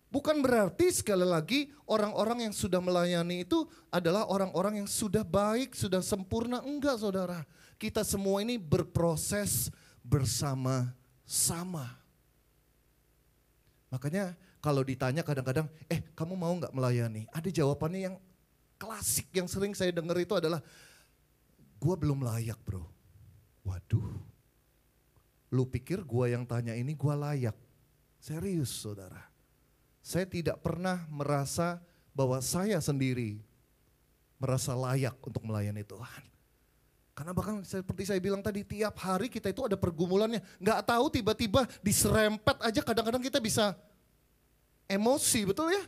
Bukan berarti sekali lagi orang-orang yang sudah melayani itu adalah orang-orang yang sudah baik, sudah sempurna. Enggak saudara, kita semua ini berproses bersama-sama. Makanya kalau ditanya kadang-kadang, kamu mau gak melayani? Ada jawabannya yang klasik yang sering saya dengar itu adalah, gua belum layak bro. Waduh, lu pikir gua yang tanya ini gua layak? Serius saudara. Saya tidak pernah merasa bahwa saya sendiri merasa layak untuk melayani Tuhan. Karena bahkan seperti saya bilang tadi, tiap hari kita itu ada pergumulannya. Gak tahu tiba-tiba diserempet aja kadang-kadang kita bisa emosi, betul ya?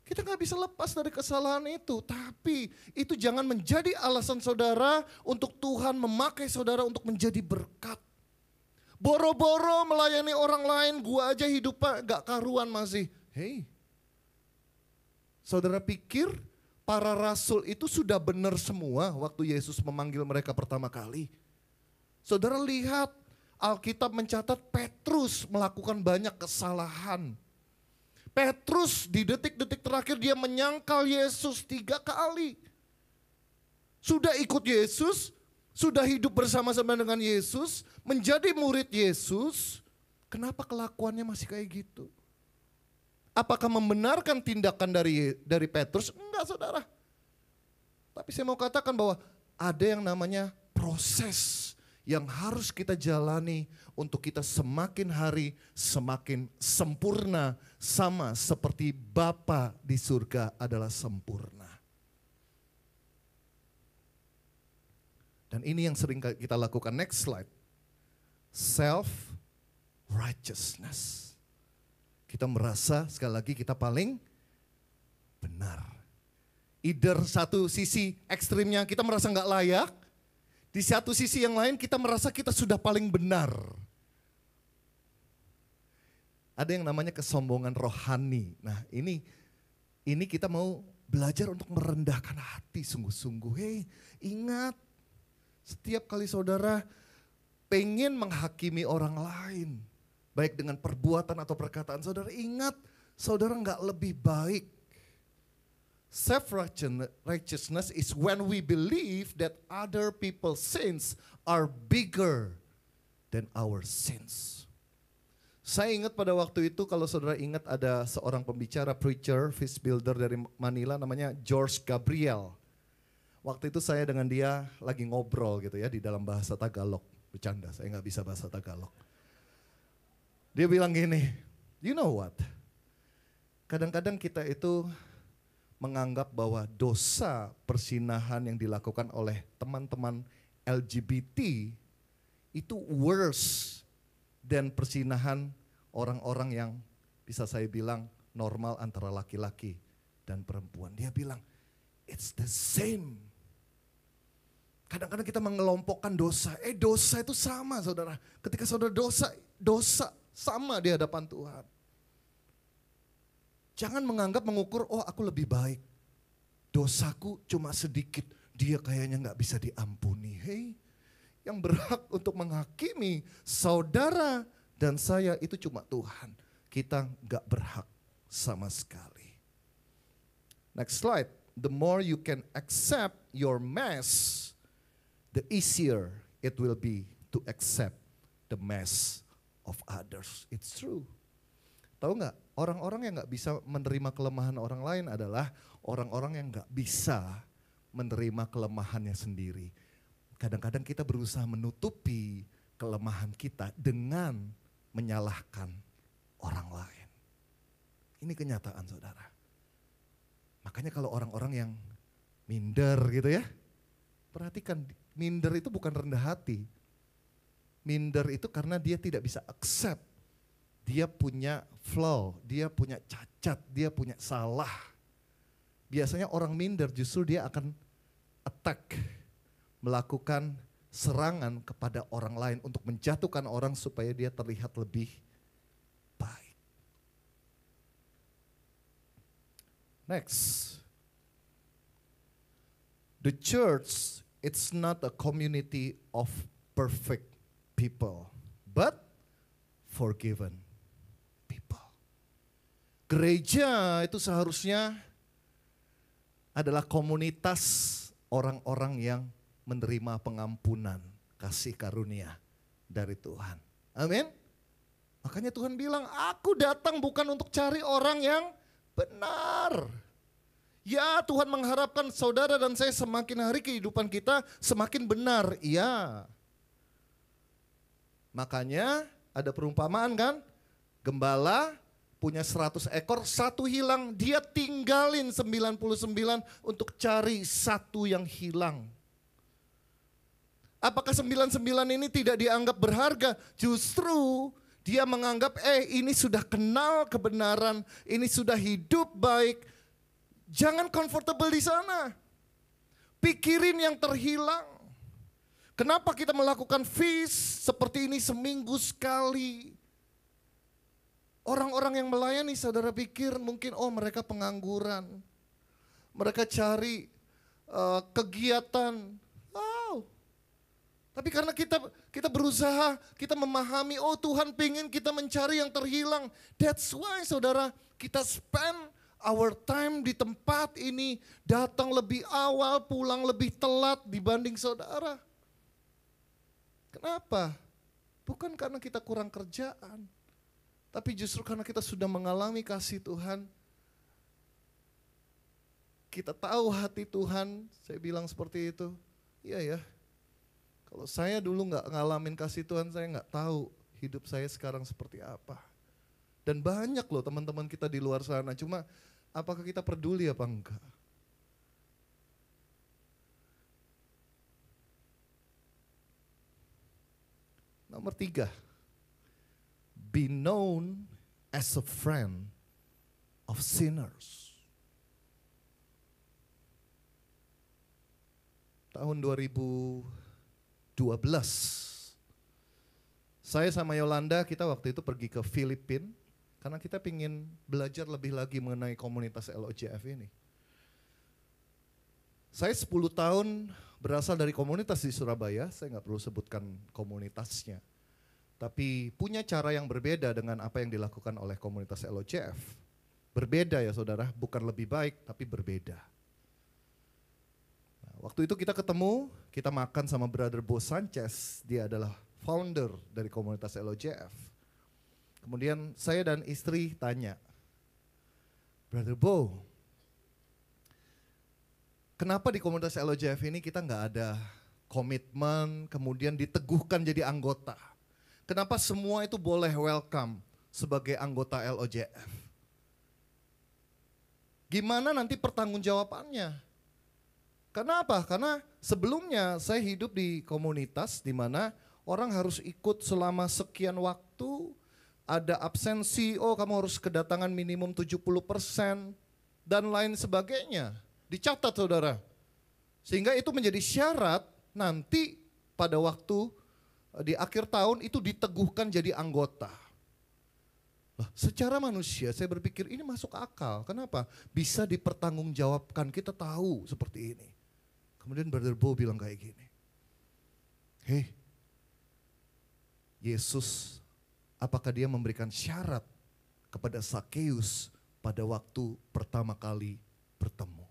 Kita gak bisa lepas dari kesalahan itu. Tapi itu jangan menjadi alasan saudara untuk Tuhan memakai saudara untuk menjadi berkat. Boro-boro melayani orang lain, gua aja hidupnya gak karuan masih. Hei, saudara pikir para rasul itu sudah benar semua waktu Yesus memanggil mereka pertama kali? Saudara lihat Alkitab mencatat Petrus melakukan banyak kesalahan. Petrus di detik-detik terakhir dia menyangkal Yesus 3 kali. Sudah ikut Yesus, sudah hidup bersama-sama dengan Yesus, menjadi murid Yesus, kenapa kelakuannya masih kayak gitu? Apakah membenarkan tindakan dari Petrus? Enggak saudara. Tapi saya mau katakan bahwa ada yang namanya proses yang harus kita jalani untuk kita semakin hari semakin sempurna sama seperti Bapa di surga adalah sempurna. Dan ini yang sering kita lakukan. Next slide. Self-righteousness. Kita merasa sekali lagi kita paling benar. Either satu sisi ekstrimnya kita merasa nggak layak. Di satu sisi yang lain kita merasa kita sudah paling benar. Ada yang namanya kesombongan rohani. Nah ini kita mau belajar untuk merendahkan hati sungguh-sungguh. Hei, ingat. Setiap kali saudara pengen menghakimi orang lain, baik dengan perbuatan atau perkataan saudara, ingat saudara nggak lebih baik. Self-righteousness is when we believe that other people's sins are bigger than our sins. Saya ingat pada waktu itu, kalau saudara ingat, ada seorang pembicara, preacher, fish builder dari Manila namanya George Gabriel. Waktu itu saya dengan dia lagi ngobrol gitu ya di dalam bahasa Tagalog. Bercanda, saya gak bisa bahasa Tagalog. Dia bilang gini, you know what? Kadang-kadang kita itu menganggap bahwa dosa persinahan yang dilakukan oleh teman-teman LGBT itu worse than persinahan orang-orang yang bisa saya bilang normal antara laki-laki dan perempuan. Dia bilang, it's the same. Kadang-kadang kita mengelompokkan dosa. Dosa itu sama saudara. Ketika saudara dosa sama di hadapan Tuhan. Jangan menganggap mengukur, oh aku lebih baik. dosaku cuma sedikit, dia kayaknya gak bisa diampuni. Hei, yang berhak untuk menghakimi saudara dan saya itu cuma Tuhan. Kita gak berhak sama sekali. Next slide. The more you can accept your mess, the easier it will be to accept the mess of others. It's true. Tahu nggak? Orang-orang yang nggak bisa menerima kelemahan orang lain adalah orang-orang yang nggak bisa menerima kelemahannya sendiri. Kadang-kadang kita berusaha menutupi kelemahan kita dengan menyalahkan orang lain. Ini kenyataan, saudara. Makanya kalau orang-orang yang minder gitu ya, perhatikan, minder itu bukan rendah hati. Minder itu karena dia tidak bisa accept. Dia punya flaw, dia punya cacat, dia punya salah. Biasanya orang minder justru dia akan attack, melakukan serangan kepada orang lain untuk menjatuhkan orang supaya dia terlihat lebih baik. Next. The church, it's not a community of perfect people, but forgiven people. Gereja itu seharusnya adalah komunitas orang-orang yang menerima pengampunan, kasih karunia dari Tuhan. Amin. Makanya Tuhan bilang, aku datang bukan untuk cari orang yang benar. Ya, Tuhan mengharapkan saudara dan saya semakin hari kehidupan kita semakin benar. Iya. Makanya ada perumpamaan kan, gembala punya 100 ekor, satu hilang, dia tinggalin 99 untuk cari satu yang hilang. Apakah 99 ini tidak dianggap berharga? Justru dia menganggap ini sudah kenal kebenaran, ini sudah hidup baik. Jangan comfortable di sana. Pikirin yang terhilang. Kenapa kita melakukan feast seperti ini seminggu sekali? Orang-orang yang melayani saudara pikir mungkin mereka pengangguran. Mereka cari kegiatan. Tapi karena kita berusaha, kita memahami, Tuhan pengen kita mencari yang terhilang. That's why saudara, kita spend our time di tempat ini, datang lebih awal, pulang lebih telat dibanding saudara. Kenapa? Bukan karena kita kurang kerjaan, tapi justru karena kita sudah mengalami kasih Tuhan. Kita tahu hati Tuhan, saya bilang seperti itu. Iya ya. Kalau saya dulu gak ngalamin kasih Tuhan, saya gak tahu hidup saya sekarang seperti apa. Dan banyak loh teman-teman kita di luar sana, cuma apakah kita peduli apa enggak? Nomor 3, be known as a friend of sinners. Tahun 2012, saya sama Yolanda kita waktu itu pergi ke Filipina karena kita ingin belajar lebih lagi mengenai komunitas LOJF ini. Saya 10 tahun berasal dari komunitas di Surabaya, saya nggak perlu sebutkan komunitasnya. Tapi punya cara yang berbeda dengan apa yang dilakukan oleh komunitas LOJF. Berbeda ya saudara, bukan lebih baik tapi berbeda. Waktu itu kita ketemu, kita makan sama Brother Bo Sanchez, dia adalah founder dari komunitas LOJF. Kemudian saya dan istri tanya, Brother Bo, kenapa di komunitas LOJF ini kita nggak ada komitmen, kemudian diteguhkan jadi anggota? Kenapa semua itu boleh welcome sebagai anggota LOJF? Gimana nanti pertanggungjawabannya? Kenapa? Karena sebelumnya saya hidup di komunitas di mana orang harus ikut selama sekian waktu, ada absensi, kamu harus kedatangan minimum 70% dan lain sebagainya. Dicatat saudara. Sehingga itu menjadi syarat nanti pada waktu di akhir tahun itu diteguhkan jadi anggota. Secara manusia saya berpikir ini masuk akal. Kenapa? Bisa dipertanggungjawabkan, kita tahu seperti ini. Kemudian Brother Bo bilang kayak gini. Hei, Yesus, apakah dia memberikan syarat kepada Sakeus pada waktu pertama kali bertemu?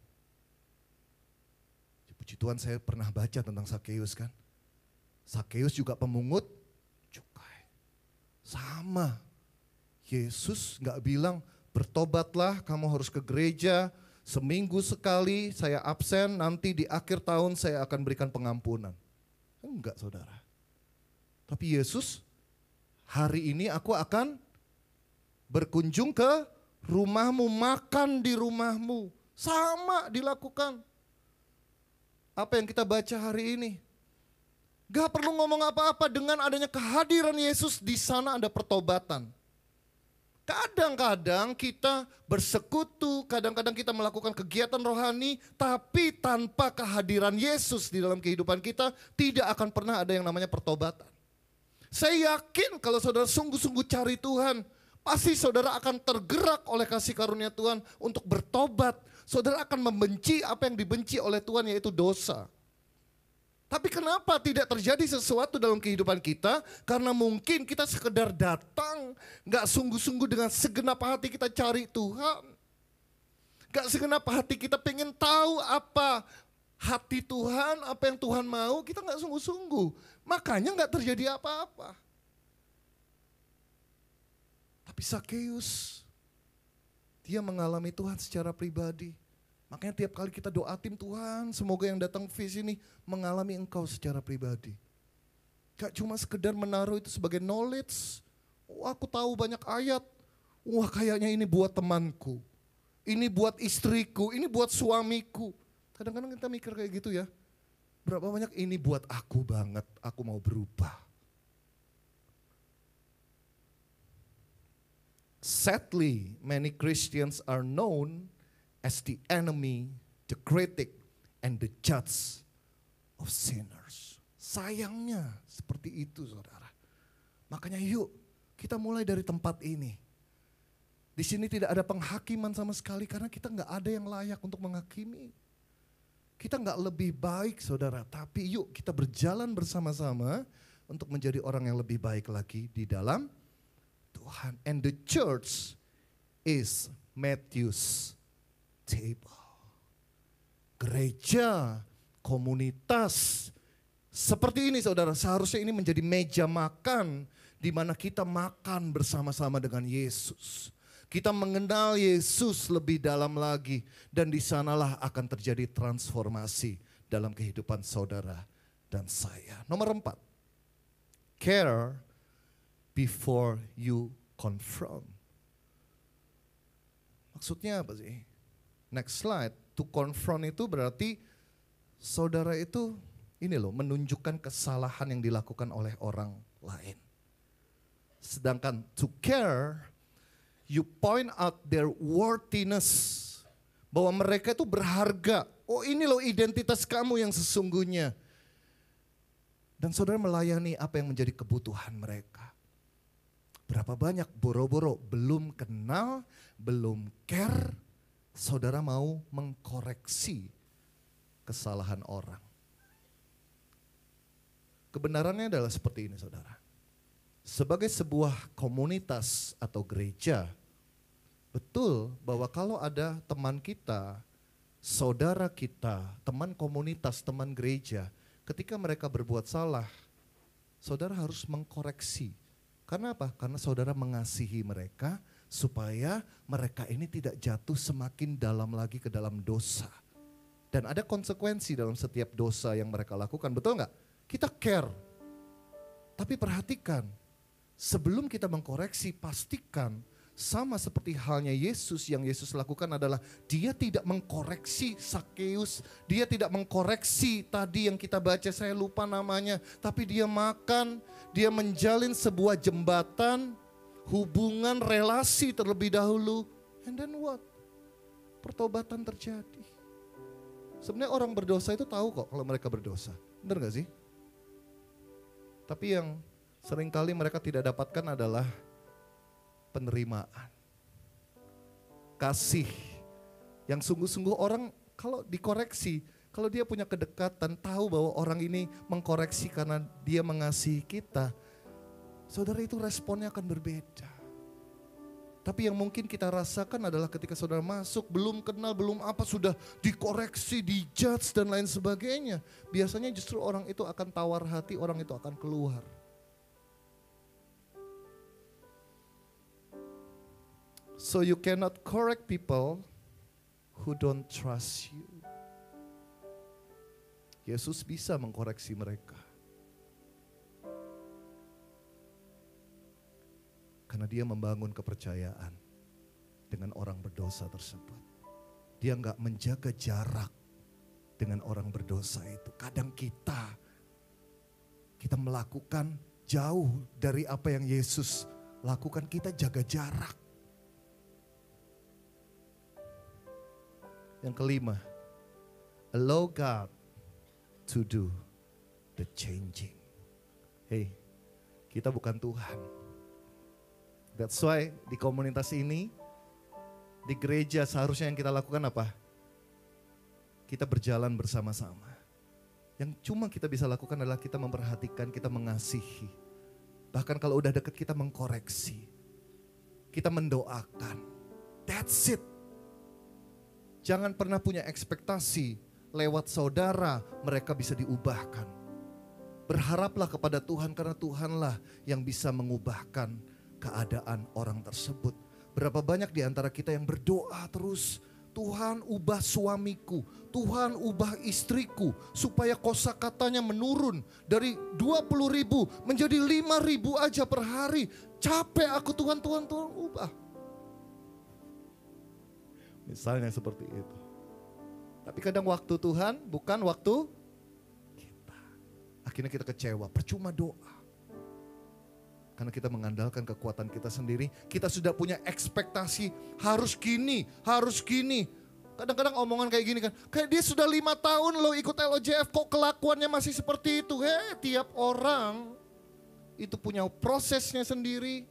Puji Tuhan, saya pernah baca tentang Sakeus kan. Sakeus juga pemungut cukai. Sama. Yesus gak bilang bertobatlah, kamu harus ke gereja seminggu sekali, saya absen, nanti di akhir tahun saya akan berikan pengampunan. Enggak saudara. Tapi Yesus, hari ini aku akan berkunjung ke rumahmu, makan di rumahmu. Sama dilakukan. Apa yang kita baca hari ini. Gak perlu ngomong apa-apa, dengan adanya kehadiran Yesus di sana ada pertobatan. Kadang-kadang kita bersekutu, kadang-kadang kita melakukan kegiatan rohani, tapi tanpa kehadiran Yesus di dalam kehidupan kita, tidak akan pernah ada yang namanya pertobatan. Saya yakin kalau saudara sungguh-sungguh cari Tuhan, pasti saudara akan tergerak oleh kasih karunia Tuhan untuk bertobat. Saudara akan membenci apa yang dibenci oleh Tuhan, yaitu dosa. Tapi kenapa tidak terjadi sesuatu dalam kehidupan kita? Karena mungkin kita sekedar datang, gak sungguh-sungguh dengan segenap hati kita cari Tuhan. Gak segenap hati kita pengen tahu apa hati Tuhan, apa yang Tuhan mau, kita gak sungguh-sungguh. Makanya gak terjadi apa-apa. Tapi Sakeus, dia mengalami Tuhan secara pribadi. Makanya tiap kali kita doa tim Tuhan, semoga yang datang ke sini mengalami Engkau secara pribadi. Gak cuma sekedar menaruh itu sebagai knowledge. Wah, aku tahu banyak ayat. Wah, kayaknya ini buat temanku. Ini buat istriku, ini buat suamiku. Kadang-kadang kita mikir kayak gitu ya. Berapa banyak ini buat aku banget, aku mau berubah. Sadly, many Christians are known as the enemy, the critic, and the judge of sinners. Sayangnya seperti itu saudara. Makanya yuk kita mulai dari tempat ini. Di sini tidak ada penghakiman sama sekali karena kita nggak ada yang layak untuk menghakimi. Kita nggak lebih baik saudara, tapi yuk kita berjalan bersama-sama untuk menjadi orang yang lebih baik lagi di dalam Tuhan. And the church is Matthew's table. Gereja, komunitas seperti ini saudara, seharusnya ini menjadi meja makan di mana kita makan bersama-sama dengan Yesus. Kita mengenal Yesus lebih dalam lagi dan di sanalah akan terjadi transformasi dalam kehidupan saudara dan saya. Nomor 4. Care before you confront. Maksudnya apa sih? Next slide, to confront itu berarti saudara itu ini loh, menunjukkan kesalahan yang dilakukan oleh orang lain. Sedangkan to care, you point out their worthiness. Bahwa mereka itu berharga. Oh ini loh identitas kamu yang sesungguhnya. Dan saudara melayani apa yang menjadi kebutuhan mereka. Berapa banyak boro-boro belum kenal, belum care, saudara mau mengkoreksi kesalahan orang. Kebenarannya adalah seperti ini saudara. Sebagai sebuah komunitas atau gereja, betul bahwa kalau ada teman kita, saudara kita, teman komunitas, teman gereja, ketika mereka berbuat salah, saudara harus mengkoreksi. Karena apa? Karena saudara mengasihi mereka, supaya mereka ini tidak jatuh semakin dalam lagi ke dalam dosa. Dan ada konsekuensi dalam setiap dosa yang mereka lakukan, betul nggak? Kita care. Tapi perhatikan, sebelum kita mengkoreksi, pastikan sama seperti halnya Yesus, yang Yesus lakukan adalah dia tidak mengkoreksi Sakeus, dia tidak mengkoreksi tadi yang kita baca, saya lupa namanya, tapi dia makan, dia menjalin sebuah jembatan, hubungan relasi terlebih dahulu, and then what? Pertobatan terjadi. Sebenarnya orang berdosa itu tahu kok kalau mereka berdosa, benar gak sih? Tapi yang seringkali mereka tidak dapatkan adalah penerimaan. Kasih yang sungguh-sungguh orang kalau dikoreksi, kalau dia punya kedekatan, tahu bahwa orang ini mengkoreksi karena dia mengasihi kita, saudara, itu responnya akan berbeda. Tapi yang mungkin kita rasakan adalah ketika saudara masuk, belum kenal, belum apa, sudah dikoreksi, dijudge dan lain sebagainya. Biasanya justru orang itu akan tawar hati, orang itu akan keluar. So you cannot correct people who don't trust you. Yesus bisa mengkoreksi mereka. Karena dia membangun kepercayaan dengan orang berdosa tersebut. Dia enggak menjaga jarak dengan orang berdosa itu. Kadang kita melakukan jauh dari apa yang Yesus lakukan, kita jaga jarak. Yang kelima, allow God to do the changing. Hey, kita bukan Tuhan. That's why di komunitas ini, di gereja seharusnya yang kita lakukan apa? Kita berjalan bersama-sama. Yang cuma kita bisa lakukan adalah kita memperhatikan, kita mengasihi. Bahkan kalau udah deket kita mengkoreksi. Kita mendoakan. That's it. Jangan pernah punya ekspektasi lewat saudara mereka bisa diubahkan. Berharaplah kepada Tuhan karena Tuhanlah yang bisa mengubahkan keadaan orang tersebut. Berapa banyak di antara kita yang berdoa terus, Tuhan ubah suamiku, Tuhan ubah istriku supaya kosakatanya menurun dari 20.000 menjadi 5.000 aja per hari. Capek aku Tuhan ubah. Misalnya seperti itu. Tapi kadang waktu Tuhan bukan waktu kita. Akhirnya kita kecewa, percuma doa. Karena kita mengandalkan kekuatan kita sendiri. Kita sudah punya ekspektasi harus gini, harus gini. Kadang-kadang omongan kayak gini kan. Kayak dia sudah 5 tahun lo ikut LOJF kok kelakuannya masih seperti itu. Tiap orang itu punya prosesnya sendiri.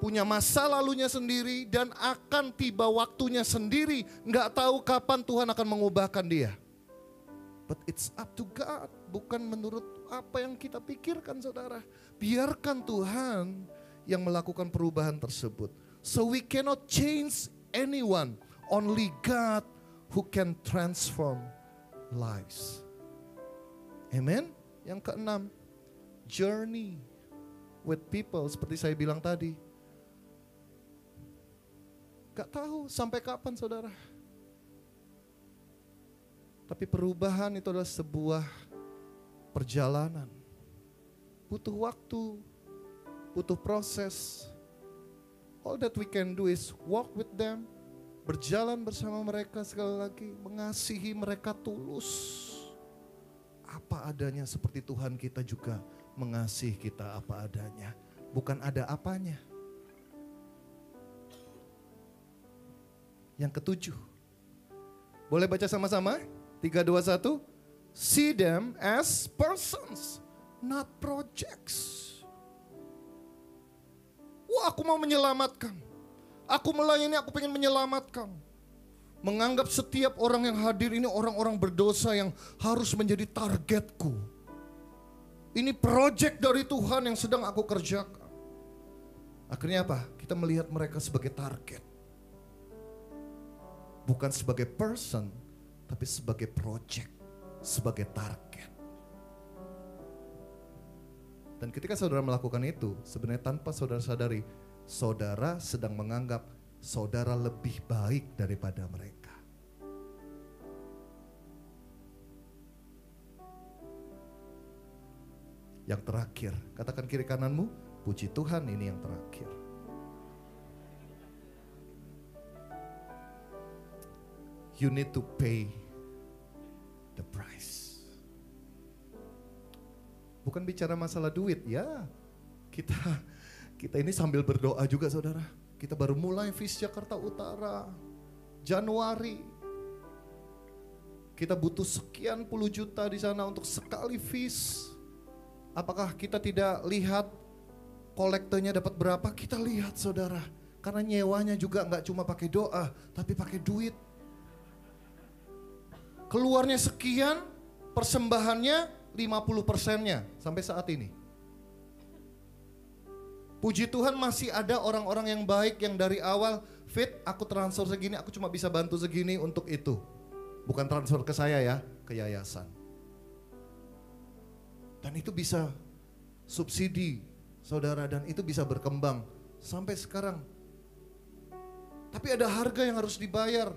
Punya masa lalunya sendiri dan akan tiba waktunya sendiri. Nggak tahu kapan Tuhan akan mengubahkan dia. But it's up to God, bukan menurut apa yang kita pikirkan saudara. Biarkan Tuhan yang melakukan perubahan tersebut. So we cannot change anyone, only God who can transform lives. Amen. Yang keenam, journey with people seperti saya bilang tadi. Gak tahu sampai kapan saudara. Tapi perubahan itu adalah sebuah perjalanan. Butuh waktu, butuh proses. All that we can do is walk with them. Berjalan bersama mereka sekali lagi. Mengasihi mereka tulus. Apa adanya seperti Tuhan kita juga mengasihi kita apa adanya. Bukan ada apanya. Yang ketujuh. Boleh baca sama-sama? 3, 2, 1. See them as persons, not projects. Wah, aku mau menyelamatkan. Aku melayani, aku pengen menyelamatkan. Menganggap setiap orang yang hadir ini orang-orang berdosa yang harus menjadi targetku. Ini project dari Tuhan yang sedang aku kerjakan. Akhirnya apa? Kita melihat mereka sebagai target. Bukan sebagai person, tapi sebagai project, sebagai target. Dan ketika saudara melakukan itu, sebenarnya tanpa saudara sadari, saudara sedang menganggap saudara lebih baik daripada mereka. Yang terakhir, katakan kiri kananmu, puji Tuhan ini yang terakhir. You need to pay the price. Bukan bicara masalah duit ya. Kita ini sambil berdoa juga saudara. Kita baru mulai Vis Jakarta Utara. Januari. Kita butuh sekian puluh juta di sana untuk sekali Vis. Apakah kita tidak lihat kolektenya dapat berapa, kita lihat saudara. Karena nyewanya juga nggak cuma pakai doa, tapi pakai duit. Keluarnya sekian, persembahannya 50%-nya sampai saat ini. Puji Tuhan masih ada orang-orang yang baik yang dari awal, Fit, aku transfer segini, aku cuma bisa bantu segini untuk itu. Bukan transfer ke saya ya, ke yayasan. Dan itu bisa subsidi, saudara, dan itu bisa berkembang sampai sekarang. Tapi ada harga yang harus dibayar.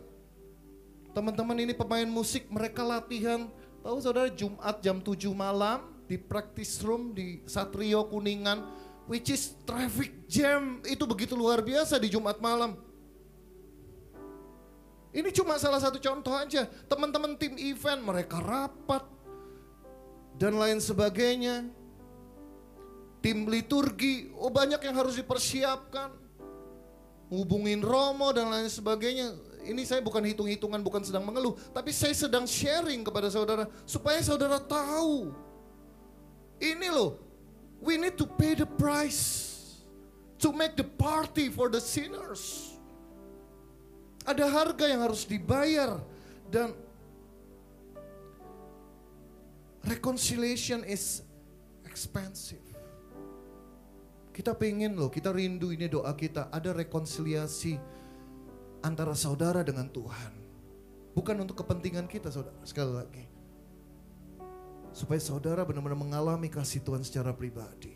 Teman-teman ini pemain musik, mereka latihan. Tahu saudara, Jumat jam 7 malam di practice room di Satrio Kuningan, which is traffic jam, itu begitu luar biasa di Jumat malam. Ini cuma salah satu contoh aja. Teman-teman tim event, mereka rapat dan lain sebagainya. Tim liturgi, banyak yang harus dipersiapkan. Hubungin Romo dan lain sebagainya. Ini saya bukan hitung-hitungan, bukan sedang mengeluh, tapi saya sedang sharing kepada saudara supaya saudara tahu. Ini loh, we need to pay the price to make the party for the sinners. Ada harga yang harus dibayar dan reconciliation is expensive. Kita pengen loh, kita rindu, ini doa kita, ada rekonsiliasi antara saudara dengan Tuhan. Bukan untuk kepentingan kita saudara, sekali lagi. Supaya saudara benar-benar mengalami kasih Tuhan secara pribadi.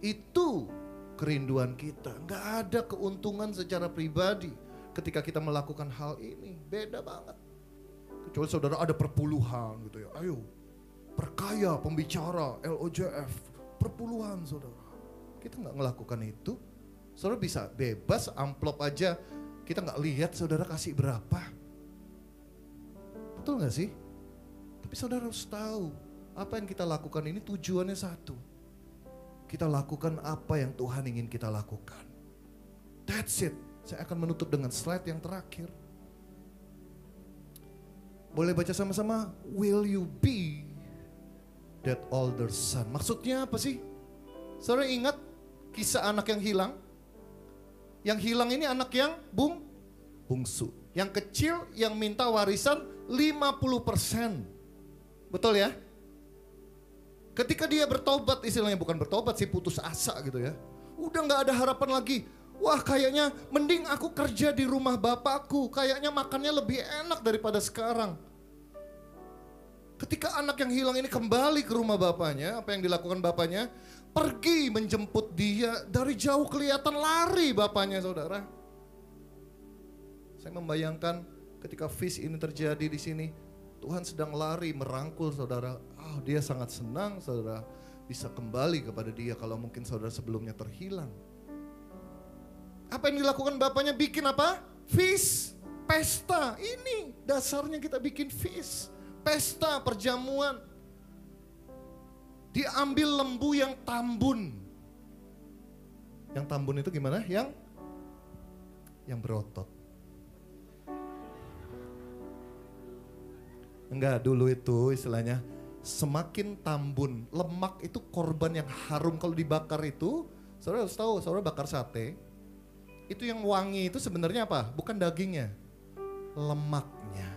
Itu kerinduan kita. Gak ada keuntungan secara pribadi ketika kita melakukan hal ini. Beda banget. Kecuali saudara ada perpuluhan gitu ya. Ayo, perkaya, pembicara, LOJF, perpuluhan saudara. Kita gak melakukan itu. Saudara bisa bebas, amplop aja. Kita gak lihat saudara kasih berapa. Betul gak sih? Tapi saudara harus tahu, apa yang kita lakukan ini tujuannya satu. Kita lakukan apa yang Tuhan ingin kita lakukan. That's it. Saya akan menutup dengan slide yang terakhir. Boleh baca sama-sama? Will you be that older son? Maksudnya apa sih? Saudara ingat kisah anak yang hilang? Yang hilang ini anak yang bungsu. Yang kecil yang minta warisan 50%. Betul ya? Ketika dia bertobat, istilahnya bukan bertobat sih, putus asa gitu ya. Udah gak ada harapan lagi. Wah, kayaknya mending aku kerja di rumah bapakku. Kayaknya makannya lebih enak daripada sekarang. Ketika anak yang hilang ini kembali ke rumah bapaknya, apa yang dilakukan bapaknya? Pergi menjemput dia, dari jauh kelihatan lari bapaknya saudara. Saya membayangkan ketika fish ini terjadi di sini, Tuhan sedang lari merangkul saudara. Dia sangat senang saudara bisa kembali kepada dia kalau mungkin saudara sebelumnya terhilang. Apa yang dilakukan bapaknya? Bikin apa? Fish, pesta. Ini dasarnya kita bikin fish, pesta, perjamuan. Diambil lembu yang tambun. Yang tambun itu gimana? Yang berotot. Enggak, dulu itu istilahnya semakin tambun, lemak itu korban yang harum. Kalau dibakar itu, saudara harus tahu, saudara bakar sate, itu yang wangi itu sebenarnya apa? Bukan dagingnya, lemaknya.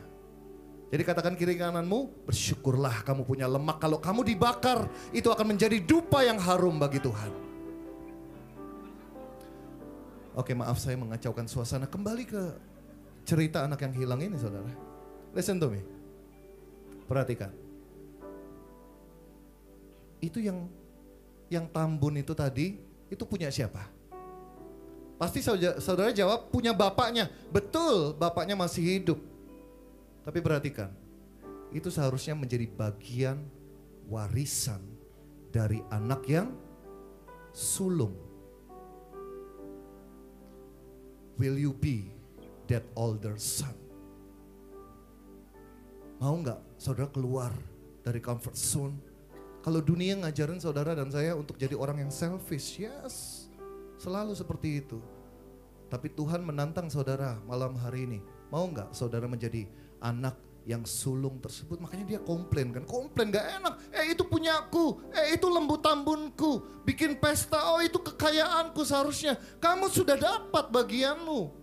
Jadi katakan kiri kananmu, bersyukurlah kamu punya lemak. Kalau kamu dibakar, itu akan menjadi dupa yang harum bagi Tuhan. Oke, maaf saya mengacaukan suasana. Kembali ke cerita anak yang hilang ini saudara. Listen to me. Perhatikan. Itu yang tambun itu tadi, itu punya siapa? Pasti saudara jawab punya bapaknya. Betul, bapaknya masih hidup. Tapi perhatikan, itu seharusnya menjadi bagian warisan dari anak yang sulung. Will you be that older son? Mau nggak saudara keluar dari comfort zone? Kalau dunia ngajarin saudara dan saya untuk jadi orang yang selfish, yes, selalu seperti itu. Tapi Tuhan menantang saudara malam hari ini. Mau nggak saudara menjadi anak yang sulung tersebut. Makanya dia komplain kan, komplain gak enak. Itu punyaku, itu lembu tambunku, bikin pesta, oh itu kekayaanku seharusnya. Kamu sudah dapat bagianmu,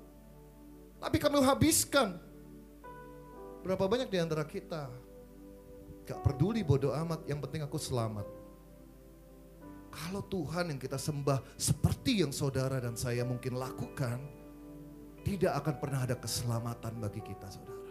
tapi kamu habiskan. Berapa banyak di antara kita gak peduli, bodoh amat, yang penting aku selamat. Kalau Tuhan yang kita sembah seperti yang saudara dan saya mungkin lakukan, tidak akan pernah ada keselamatan bagi kita, saudara.